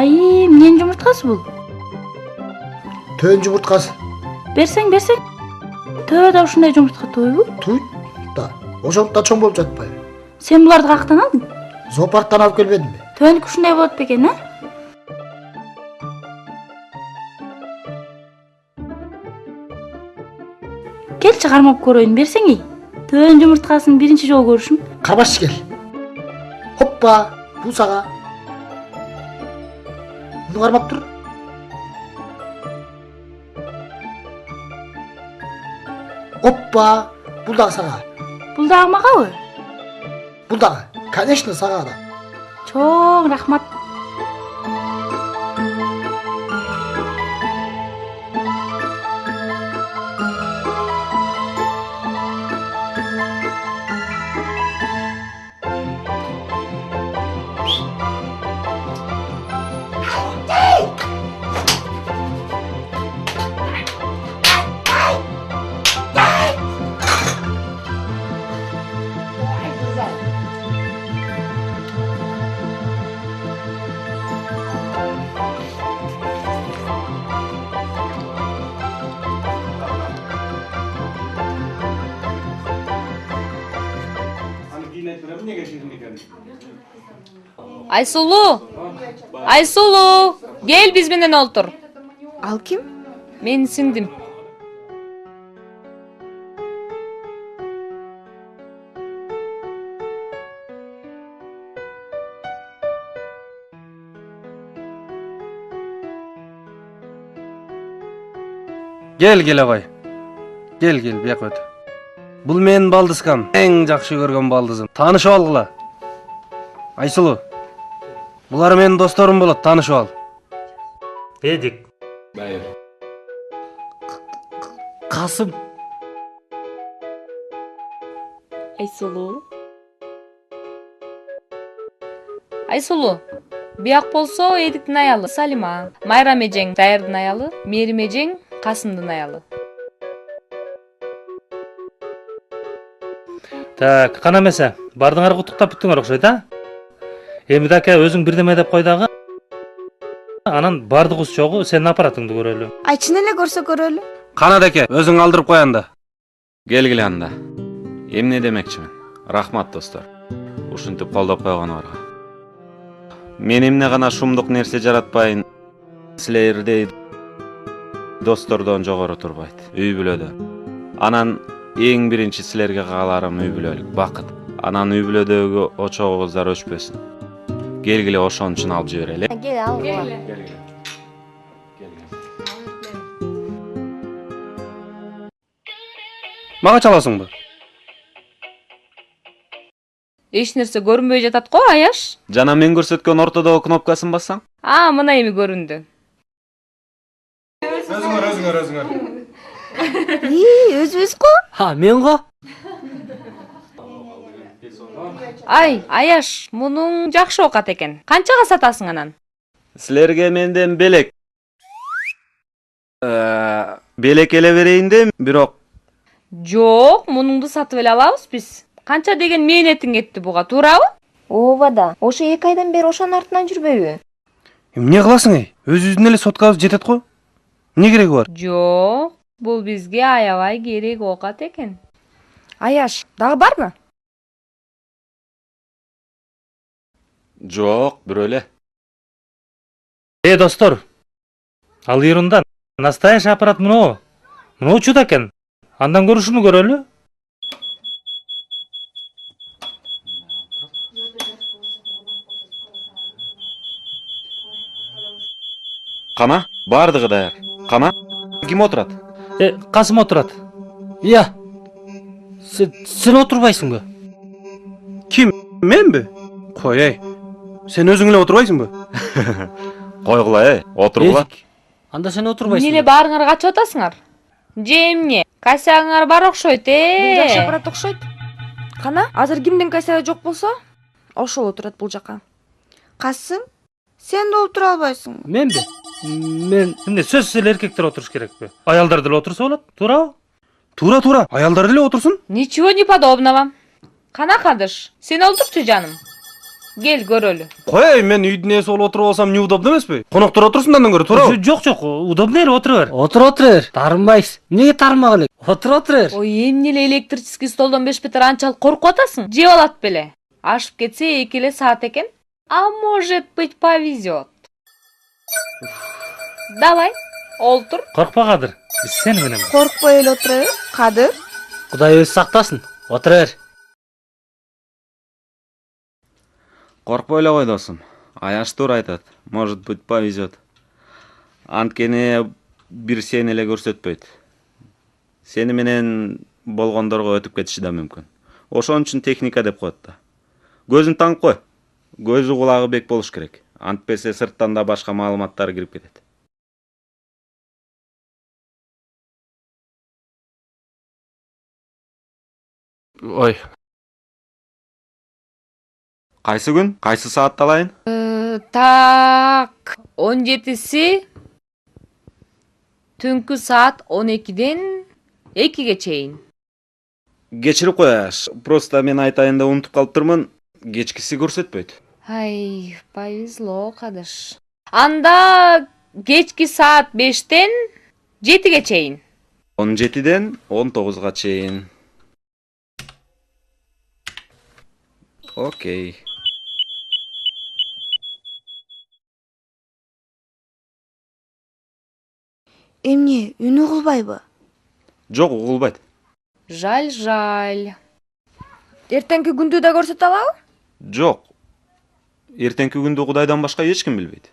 Эмненин жумурткасы бул? Төн жумурткасы. Берсең. Төө да ушундай жумуртка тойбу? Туйт да. Ошондо чоң болуп жатпайбы? Сен буларды каяктан алдың? Зоопарктан алып келбедимби? Төөнүкү ушундай болот бекен, Келчи кармап көрөйүн, берсең. Төөнүн жумурткасын биринчи жолу көрүшүм. Карбаш кел. Хоппа, бул сага. Муну кармап тур. Оппа, бул дагы сага. Бул дагы магабы? Бул дагы, конечно, сага да. Чоң рахмат. Айсулу, кел биз менен олтур. Ал ким? Менин сиңдим. Кел агай. Кел, бияка өт. Бул менин балдызкам, эң жакшы көргөн балдызым. Таанышып алгыла. Айсулу. Булар менин досторум болот, таанышып ал. Эдик. Байыр. Касым. Айсулу. Бияк болсо Эдиктин аялы Салима. Майрам эжең Дайырдын аялы, Мерим эжең Касымдын аялы. Так, кана эмесе, бардыңар куттуктап бүттүңөр окшойт, а? Эми даке өзүң бирдеме деп кой дагы. Анан бардыгыбыз чогуу сенин аппаратыңды көрөлү. Ай, чын эле көрсө көрөлү. Кана даке, өзүң алдырып кой анда. Келгиле анда. Эмне демекчимин? Рахмат достор. Ушинтип колдоп койгонуңарга. Мен эмне гана шумдук нерсе жаратпайын, силердей достордон жогору турбайт. Үй бүлөдө. Анан эң биринчи силерге кааларым үй бүлөлүк бакыт. Анан үй бүлөдөгү очогуңуздар өчпөсүн. Келгиле ошон үчүн алып жиберели. Кел ал. Мага чаласыңбы? Эч нерсе көрүнбөй жатат го, Аяш. Жана мен көрсөткөн ортодогу кнопкасын бассаң? Мына эми көрүндү. Өзүңөр. Өзүбүз го? Мен го? Ай, Аяш, мунуң жакшы оокат экен. Канчага сатасың анан? Силерге менден белек. Белек эле берейин де, бирок. Жок, мунуңду сатып эле алабыз биз. Канча деген мээнетиң кетти буга, туурабы? Ооба да. Ошо 2 айдан бери ошонун артынан жүрбөйбү? Эмне кыласың эй? Өзүбүздүн эле соткабыз жетет го. Эмне кереги бар? Жок, бул бизге аябай керек оокат экен. Аяш, дагы барбы? Жок, бирөө эле. Достор, ал Ирундан настоящий аппарат мынау. Мынау чуда экен. Андан көрүшүнү көрөлү. Кана? Бардыгы даяр. Кана? Ким отурат? Касым отурат. Ия. Сен отурбайсыңбы? Ким? Менби? Кой эй. Сен өзүң эле отурбайсыңбы? Койгула, отургула. Анда сен отурбайсың. Эмне баарыңар качып атасыңар? Же эмне? Касягыңар бар окшойт, Жакшы аппарат окшойт. Кана, азыр кимдин касяга жок болсо, ошол отурат бул жака. Касым, сен да отура албайсың. Менби? Мен эмне сөзсүз эле эркектер отуруш керекпи? Аялдар деле отурса болот, туурабы? Туура. Аялдар деле отурсун. Ничего не подобного. Кана Кадыш, сен олтурчу жаным. Кел көрөлү. Кой, мен үйдүн ээси болуп отуруп алсам неудобно эмеспи? Коноктор отурсун андан көрө, туурабы? Жок, удобно эле отура бер. Отура бер. Тарынбайсың. Эмнеге тарынмак элек? Отура бер. Ой, эмне эле электрический столдон бешпетер анчалык коркуп атасың? Жеп алат беле. Ашып кетсе 2 эле саат экен. А может быть, повезет. Давай, олтур. Коркпа, Кадыр. Биз сени менен. Коркпой эле отура, Кадыр. Кудай өзү сактасын. Отура бер. Коркпой эле кой досум. Аяш туура айтат. Может быть, повезет. Анткени бир сени эле көрсөтпөйт. Сени менен болгондорго өтүп кетиши да мүмкүн. Ошон үчүн техника деп коет да. Көзүн таңып кой. Көзү кулагы бек болуш керек. Антпесе сырттан да башка маалыматтар кирип кетет. Ой. Кайсы күн? Кайсы саатта алайын? Так, 17-си түнкү саат 12-ден 2-ге чейин. Кечирип кояш. Просто мен айтайын да унутуп калыптырмын. Кечкиси көрсөтпөйт. Ай, повезло, кадыш. Анда кечки саат 5-тен 7-ге чейин. 17-ден 19-га чейин. Окей. Эмне, үн угулбайбы? Жок, угулбайт. Жаль. Эртеңки күндү да көрсөтө алабы? Жок. Эртеңки күндү Кудайдан башка эч ким билбейт.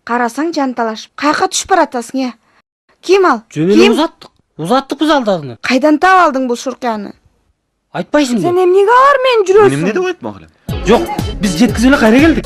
Карасаң жанталашып, кайка түшүп баратасың, э? Ким ал? Жөн эле узаттык биз алдагыны. Кайдан таап алдың бул шурканы? Айтпайсың. Сен эмнеге алар менен жүрөсүң? Эмне деп айтмак элем? Жок, биз жеткизип эле кайра келдик.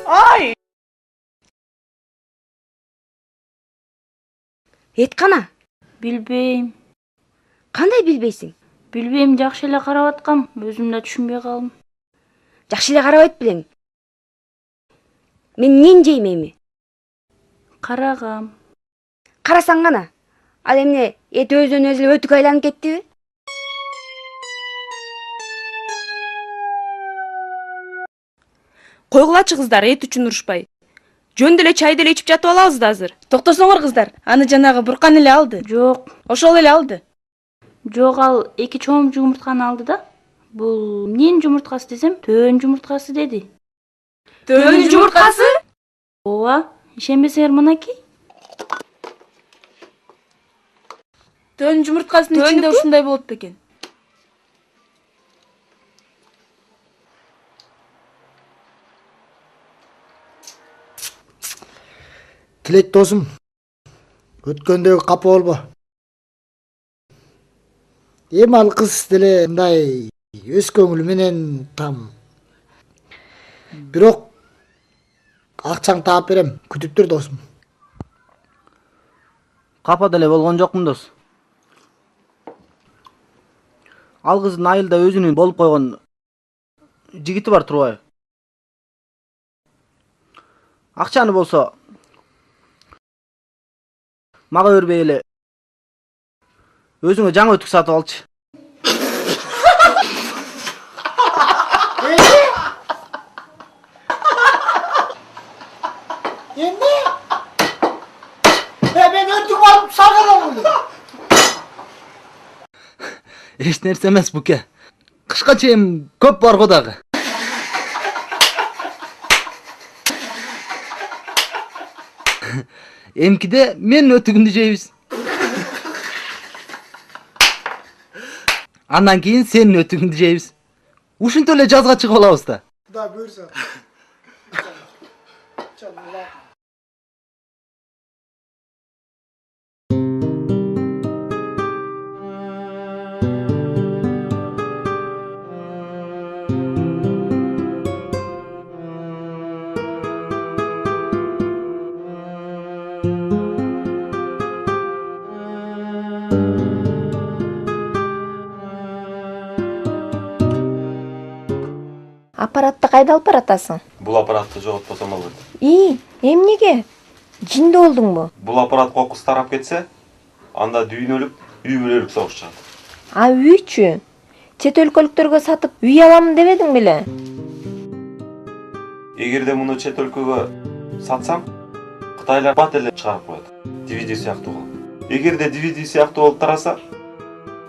Ай! Эткана? Билбейм. Кандай билбейсиң? Билбейм, жакшы эле карап аткам, өзүм да түшүнбөй калдым. Жакшы эле карабайт белең. Мен эмнени жейм эми? Карагам. Карасаң гана. Ал эмне, эт өзүнөн өзү эле өтүк айланып кеттиби? Койгулачы кыздар, эт үчүн урушпай. Жөн деле чайды эле ичип жатып алабыз да азыр. Токтосоңор кыздар, аны жанагы Буркан эле алды. Жок. Ошол эле алды. Жок, ал 2 чоң жумуртканы алды да. Бул эмненин жумурткасы десем, төөнүн жумурткасы деди. Төөнүн жумурткасы? Ооба, ишенбесеңер мынакей. Төөнүн жумурткасынын ичинде ушундай болот бекен. Тилек досум, өткөндөгү капа болбо. Эми ал кыз деле мындай өз көңүлү менен там. Бирок акчаң таап берем, күтүп тур досум. Капа деле болгон жокмун дос. Ал кыздын айылда өзүнүн болуп койгон жигити бар турбайбы? Акчаны болсо мага бербей эле өзүңө жаңы өтүк сатып алчы. Sargala oldu. Eч нерсе эмес буке. Кышка чейин көп бар го дагы. Эмкиде мен өтүгүндү жейбиз. Андан кийин сенин өтүгүңдү жейбиз. Ушинтип эле жазга чыгып алабыз да. Кудай буйрса. Аппаратты кайда алып баратасың? Бул аппаратты жоготпосом болот. Эмнеге? Жинде болдуңбу? Бул аппарат кокус тарап кетсе, анда дүйнөлүк, үй бүлөлүк согуш чыгат. А үйчү? Чет өлкөлүктөргө сатып үй аламын дебедиң беле? Эгерде муну чет өлкөгө сатсам, Кытайлар бат эле чыгарып коет. DVD сыяктуу кылып. Эгерде DVD сыяктуу болуп тараса,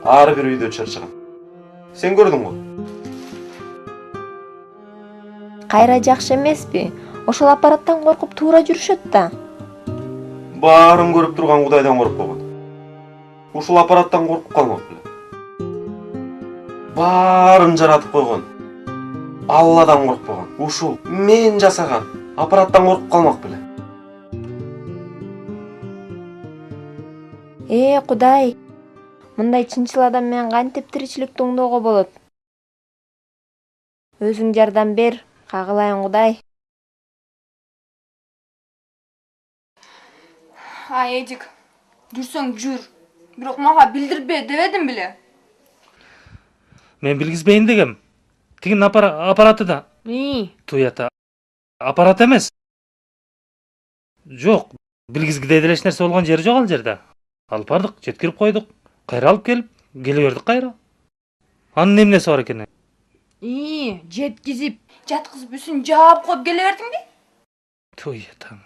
ар бир үйдө чыгат. Сен көрдүңбү? Кайра жакшы эмеспи? Ошол аппараттан коркуп туура жүрүшөт да. Баарын көрүп турган Кудайдан коркуп койгон. Ушул аппараттан коркуп калмак беле. Баарын жаратып койгон. Алладан коркуп койгон. Ушул мен жасаган аппараттан коркуп калмак беле. Кудай, мындай чынчыл адам менен кантип тиричиликти оңдоого болот? Өзүң жардам бер, кагылайын Кудай. Эдик, жүрсөң жүр. Бирок мага билдирбе дебедим беле. Мен билгизбейин дегем. Тигин аппараты да. Туята. Аппарат эмес. Жок, билгизгидей деле эч нерсе болгон жери жок ал жерде. Алып бардык, жеткирип койдук. Кайра алып келип, келе бердик кайра. Анын эмнеси бар экен? Жеткизип, жаткызып үсүн жаап коюп келе бердиңби? Туята.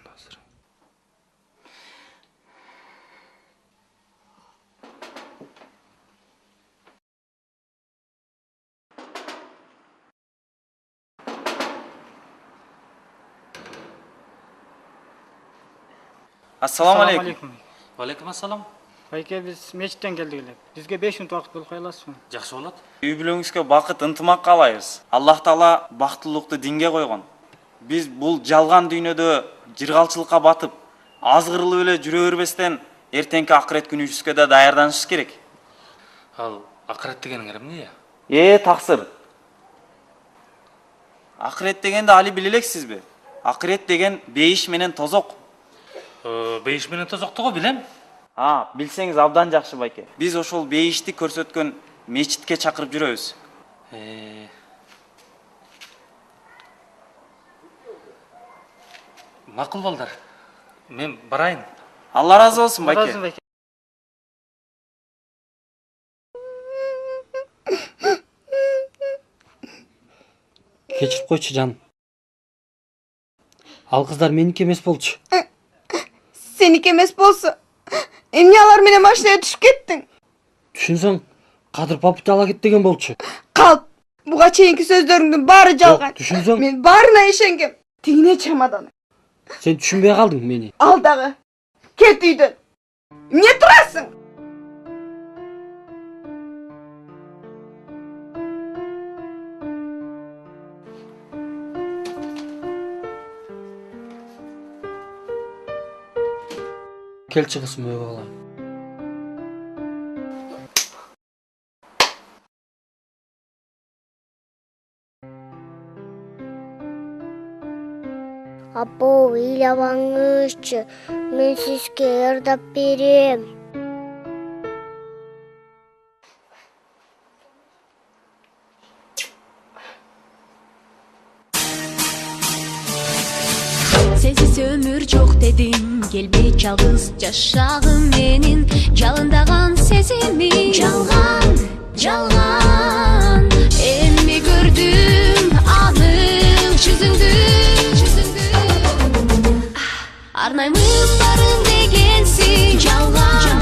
Assalomu alaykum. Va alaykum assalom. Байке, biz мечиттен келдик эле. Бизге 5 мүнөт убакыт болуп кое аласызбы? Жакшы болот. Үй бүлөңүзгө бакыт, ынтымак каалайбыз. Аллах Таала бактылуулукту динге койгон. Биз бул жалган дүйнөдө жыргалчылыкка батып, азгырылып эле жүрө бербестен эртеңки акырет күнүбүзгө да даярданышыбыз керек. Ал акырет дегениң эмне? Таксыр. Акырет дегенди али биле элексизби? Акырет деген бейиш менен тозок. Бейиш менен тозокту го билем. Билсеңиз абдан жакшы байке. Биз ошол бейишти көрсөткөн мечитке чакырып жүрөбүз. Макул балдар. Мен барайын. Алла разы болсун байке. Кечирип койчу жаным. Ал кыздар меники эмес болчу. Сеники эмес болсо, эмне алар менен машинага түшүп кеттиң? Түшүнсөң, Кадыр папуч ала кет деген болчу. Калп, буга чейинки сөздөрүңдүн баары жалган. Түшүнсөң, Мен баарына ишенгем. Тигине чамадан. Сен түшүнбөй калдың мени. Ал дагы. Кет үйдөн. Эмне турасың? Келчи кызым өйгө калайын. Апа, ыйлабаңызчы, мен сизге ырдап берем. Sensiz ömür çok dedim, kelbek çalgız yaşağım menin, жалындаган сезимим жалган, жалган. Эмне көрдүм анык жүзүңдү, арнаймын барын дегенсиң жалган.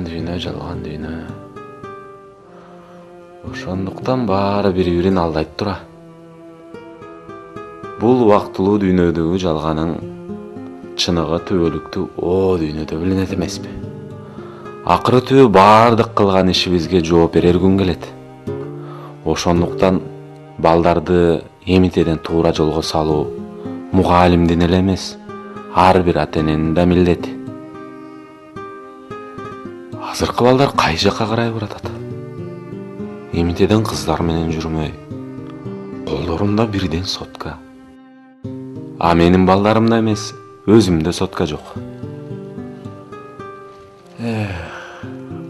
жалган дүйнө. Ошондуктан баары бири-бирин алдайт тура. Бул убактылуу дүйнөдөгү жалганын чыныгы түбөлүктүү о дүйнөдө билинет эмеспи? Акыры түбү баардык кылган ишибизге жооп берер күн келет. Ошондуктан балдарды эмитеден туура жолго салуу мугалимдин эле эмес, ар бир ата-эненин да милдети. Азыркы балдар кай жакка карай баратат? Эмитеден кыздар менен жүрмөй, колдорунда бирден сотка. А менин балдарымда эмес, өзүмдө сотка жок.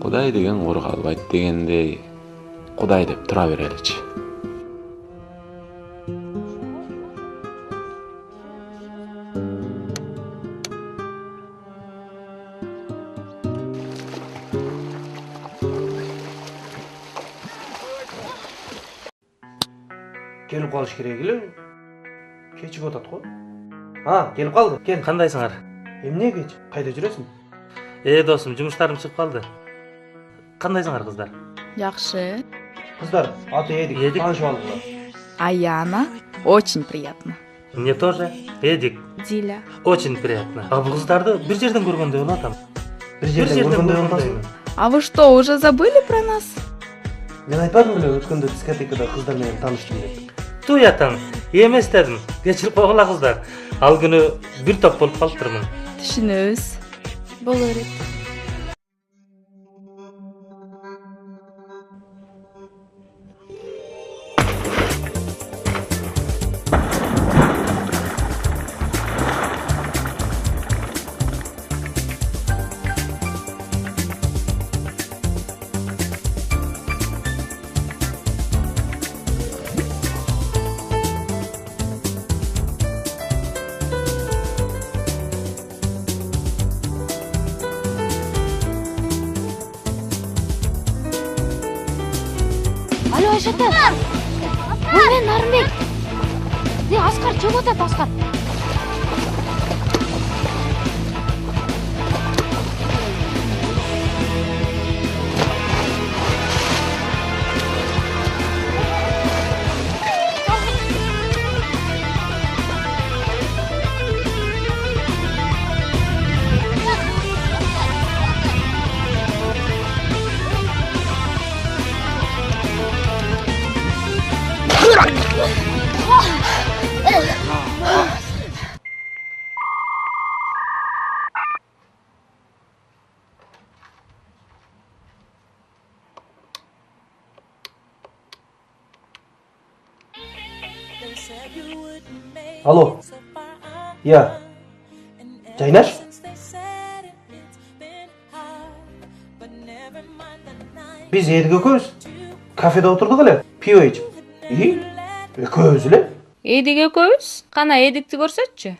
Кудай деген кург албайт дегендей, Кудай деп тура береличи. Келип калыш керек эле. Кечип атат го. Келип калды. Кел. Кандайсыңар? Эмне кеч? Кайда жүрөсүң? Досум, жумуштарым чыгып калды. Кандайсыңар кыздар? Жакшы. Кыздар, аты Эдик. Таанышып алдыңар. А Яна? Очень приятно. Мне тоже. Эдик. Диля. Очень приятно. А бул кыздарды бир жерден көргөндөй болуп атам. Бир жерден көргөндөй болмасың? А вы что, уже забыли про нас? Мен айтпадым беле, өткөндө дискотекада кыздар менен тааныштым деп. Туй атам, эмес дедим. Кечирип койгула кыздар. Ал күнү бир топ болуп калыптырмын. Түшүнөбүз. Болор элек. Алло, Айшата. Мен Нарымбек. Аскар чыгып атат, Аскар. Алло. Я. Жайнаш? Биз Эдик экөөбүз кафеде отурдук эле, пиво ичип. Экөөбүз эле? Эдик экөөбүз? Кана Эдикти көрсөтчү.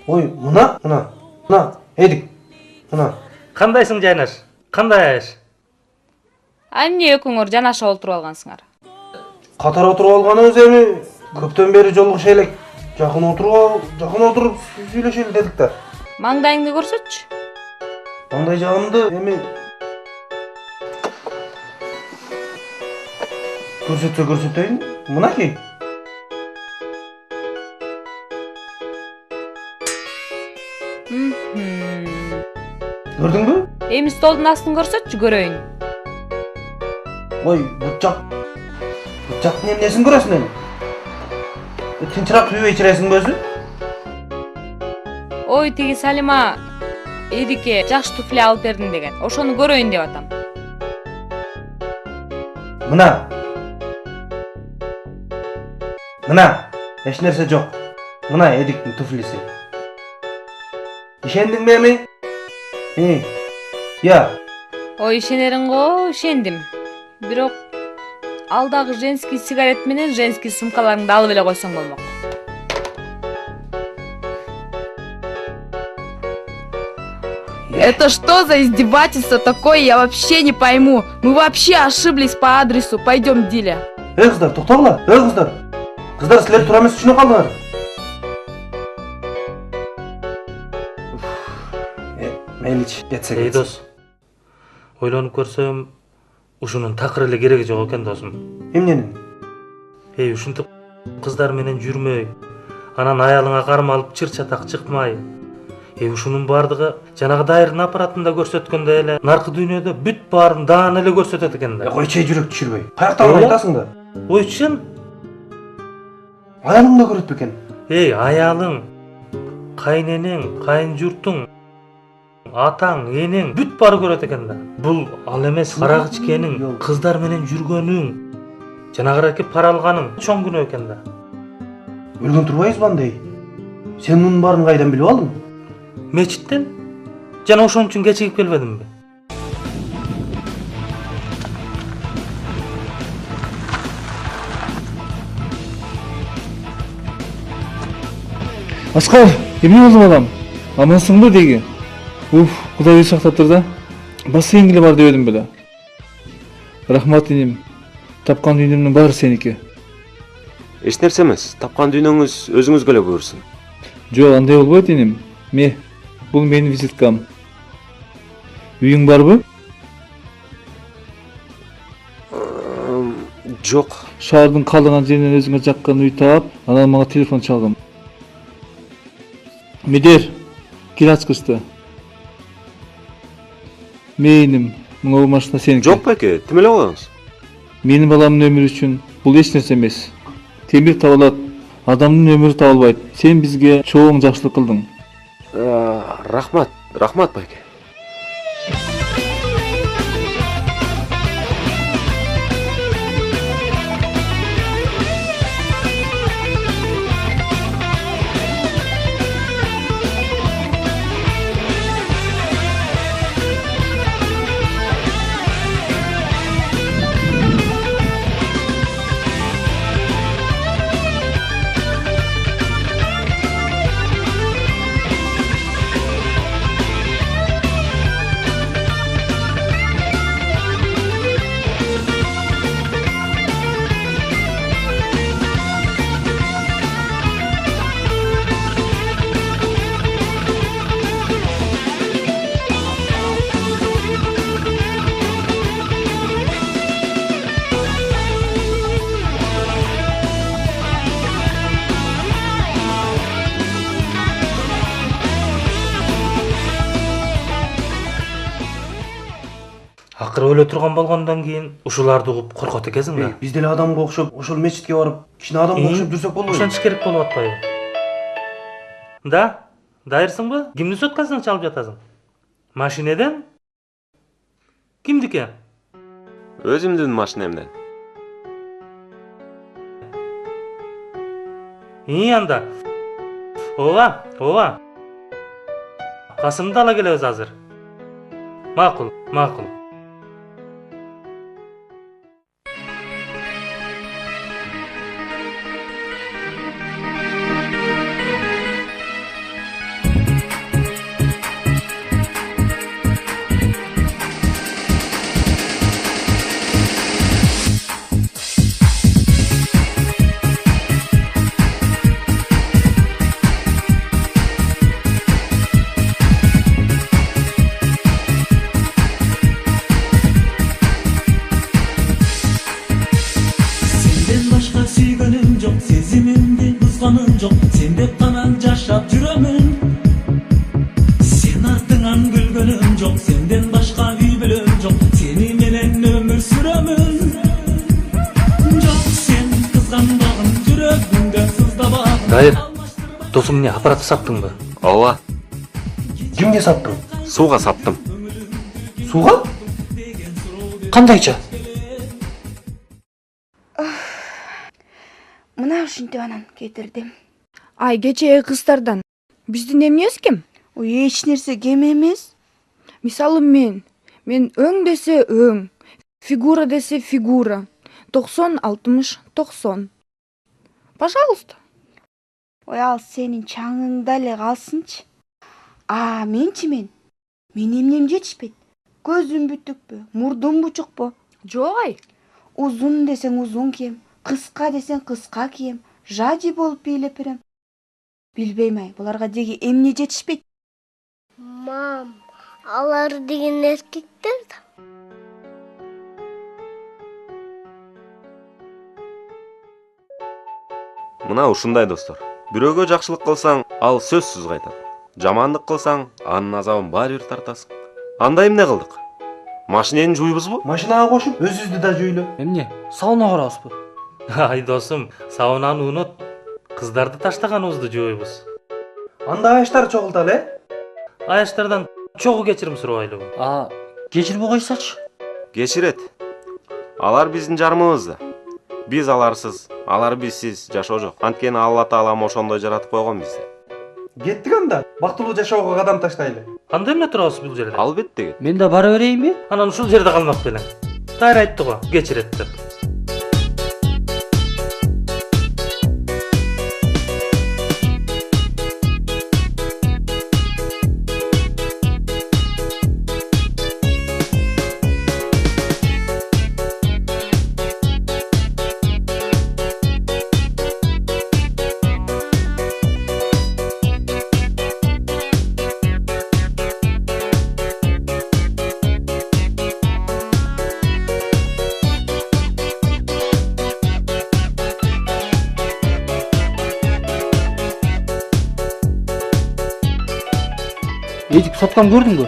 Ой, мына, Эдик. Мына. Кандайсың Жайнаш? Кандай? А эмне экөөңөр жанаша олтуруп алгансыңар? Катар отуруп алганыбыз эми көптөн бери жолугуша элек. Жакын отуруп сүйлөшөлү дедик да. Маңдайыңды көрсөтчү. Маңдай жагымды эми көрсөтөйүн. Мынакей. Көрдүңбү? Эми столдун астын көрсөтчү, көрөйүн. Ой, бутчак эмнесин көрөсүң эми? Тынчыраак пиво ичиресиңби өзү? Ой, тиги Салима Эдикке жакшы туфли алып бердим деген. Ошону көрөйүн деп атам. Мына, эч нерсе жок. Мына Эдиктин туфлиси. Ишендиңби эми? Я. Ой, ишенериң го, ишендим. Бирок алдагы женский сигарет менен женский сумкаларыңды алып эле койсоң болмок. Это что за издевательство такое, я вообще не пойму. Мы вообще ошиблись по адресу. Пойдем, Диля. Кыздар, токтогула. Кыздар. Кыздар, силер туура эмес түшүнө калдыңар. Мейлич, кетсе Эй дос, ойлонуп көрсөм, ушунун такыр эле кереги жок экен досум. Эмненин? Эй, ушинтип кыздар менен жүрмөй, анан аялыңа карма алып чыр чатак чыкмай. Ушунун бардыгы жанагы дайырдын аппаратында көрсөткөндөй эле наркы дүйнөдө бүт баарын даан эле көрсөтөт экен да. Койчей жүрөк түшүрбөй. Каяктан айтасың да? Ой, чын? Аялың да көрөт бекен? Эй, аялың, кайненең, кайын журтуң, атаң, энең бүт баары көрөт экен да. Бул ал эмес карак ичкениң, кыздар менен жүргөнүң, жанагы эки пара алганың чоң күнөө экен да. Өлгөн турбайбызбы андай? Сен мунун баарын кайдан билип алдың? Мечиттен? Жана ошон үчүн кечигип келбедимби? Аскар, эмне болду балам? Амансыңбы деги? Уф, Кудай өзү сактаптыр да. Бассейнге бар дебедим беле. Рахмат инем. Тапкан дүйнөмдүн баары сеники. Эч нерсе эмес. Тапкан дүйнөңүз өзүңүзгө эле буйрсун. Жок, андай болбойт инем. Бул менин визиткам. Үйүң барбы? Жок. Шаардын калдыган жеринен өзүңө жаккан үй таап, анан мага телефон чалгам. Медер, кел ачкычты. Менин, мына машина сеники. Жок беке, тим эле коюңуз. Менин баламдын өмүрү үчүн бул эч нерсе эмес. Темир табылат, адамдын өмүрү табылбайт. Сен бизге чоң жакшылык кылдың. Рахмат байке. Акыры өлө турган болгондон кийин ушуларды угуп коркот экенсиң да. Биз деле адамга окшоп, ошол мечитке барып, кичине адамга окшоп жүрсөк болбойбу? Ошентиш керек болуп атпайбы? Да, дайырсыңбы? Кимдин соткасынан чалып жатасың? Машинеден? Кимдики? Өзүмдүн машинемден. Анда. Ооба. Касымды ала келебиз азыр. Макул. Жок, сен деп гана жашап жүрөмүн. Сен артыңан күлгөнүм жок, сенден башка үй бүлөм жок. Сени менен өмүр сүрөмүн. Жок, сен кызгандагын жүрөгүңдө сыздабагын. Дайыр, досуң эмне аппаратты саттыңбы? Ооба. Кимге саттың? Сууга саттым. Сууга? Кандайча? Мына ушинтип анан кетирдим. Ай, кечээ кыздардан биздин эмнебиз кем? Ой, эч нерсе кем эмес. Мисалы мен өң десе өң, фигура десе фигура. 90-60-90. Пожалуйста. Ой, ал сенин чаңыңда эле калсынчы. Мен эмнем жетишпейт. Көзүм бүтүкпү, мурдум бучукпу? Жок ай. Узун десең узун кийем, кыска десең кыска кийем, жади болуп бийлеп берем. Билбейм ай, буларга деги эмне жетишпейт? Мам, Алар деген эркектер да. Мына ушундай достор. Бирөөгө жакшылык кылсаң, ал сөзсүз кайтат. Жамандык кылсаң, анын азабын баары бир тартасың. Анда эмне кылдык? Машинени жуйбузбу? Машинага кошуп, өзүбүздү да жуйлу. Эмне? Сауна карабызбы? Ай досум, саунаны унут. Кыздарды таштаганыбызды жуйбуз. Анда аяштар чогулталы, Аяштардан чогуу кечирим сурабайлыбы? Кечирбей койсочу. Кечирет. Алар биздин жарымыбызда. Биз аларсыз, алар бизсиз жашоо жок. Анткени Алла Таалам ошондой жаратып койгон бизди. Кеттик анда. Бактылуу жашоого кадам таштайлы. Анда эмне турабыз бул жерде? Албетте кет. Мен да бара берейинби? Анан ушул жерде калмак белең. Тайыр айтты го, кечирет деп. Эдик соткан көрдүңбү?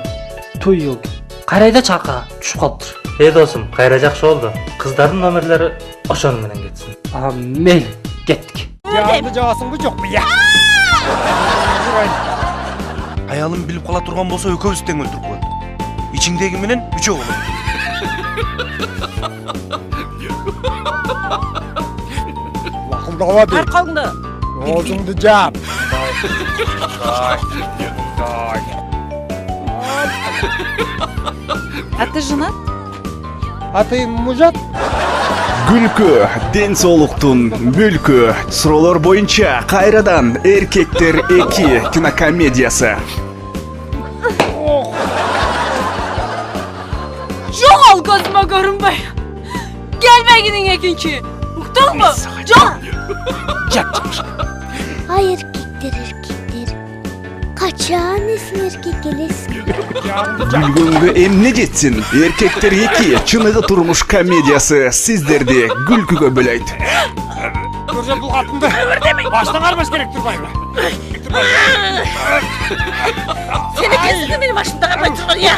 Той yok. Карайда чака түшүп калыптыр. Досум, кайра жакшы болду. Кыздардын номерлери ошону менен кетсин. Мейли, кеттик. Янды жабасыңбы жокпу? Я. Аялым билип кала турган болсо экөөбүз тең өлтүрүп коет. Ичиңдеги менен үчөө болот. Вакылдабады. Аркаңды. Оозуңду жап. А ты женат? А ты мужат? Күлкү, ден соолуктун бүлкү. Суроолор боюнча кайрадан Эркектер 2 кинокомедиясы. Жоғал көзüme көрінбей. Gelmeginin ekinki. Uktun mu? Жоқ. Ay erkekler. Kaçan esin erkek gelesin. Gülgөнгө эмне жетсин? Эркектер 2 чыныгы турмуш комедиясы сиздерди күлкүгө бөлөйт. Көрсөм бул катынды. Баштан кармаш керек турбайбы? Seni kesin benim başımda kapatırlar ya.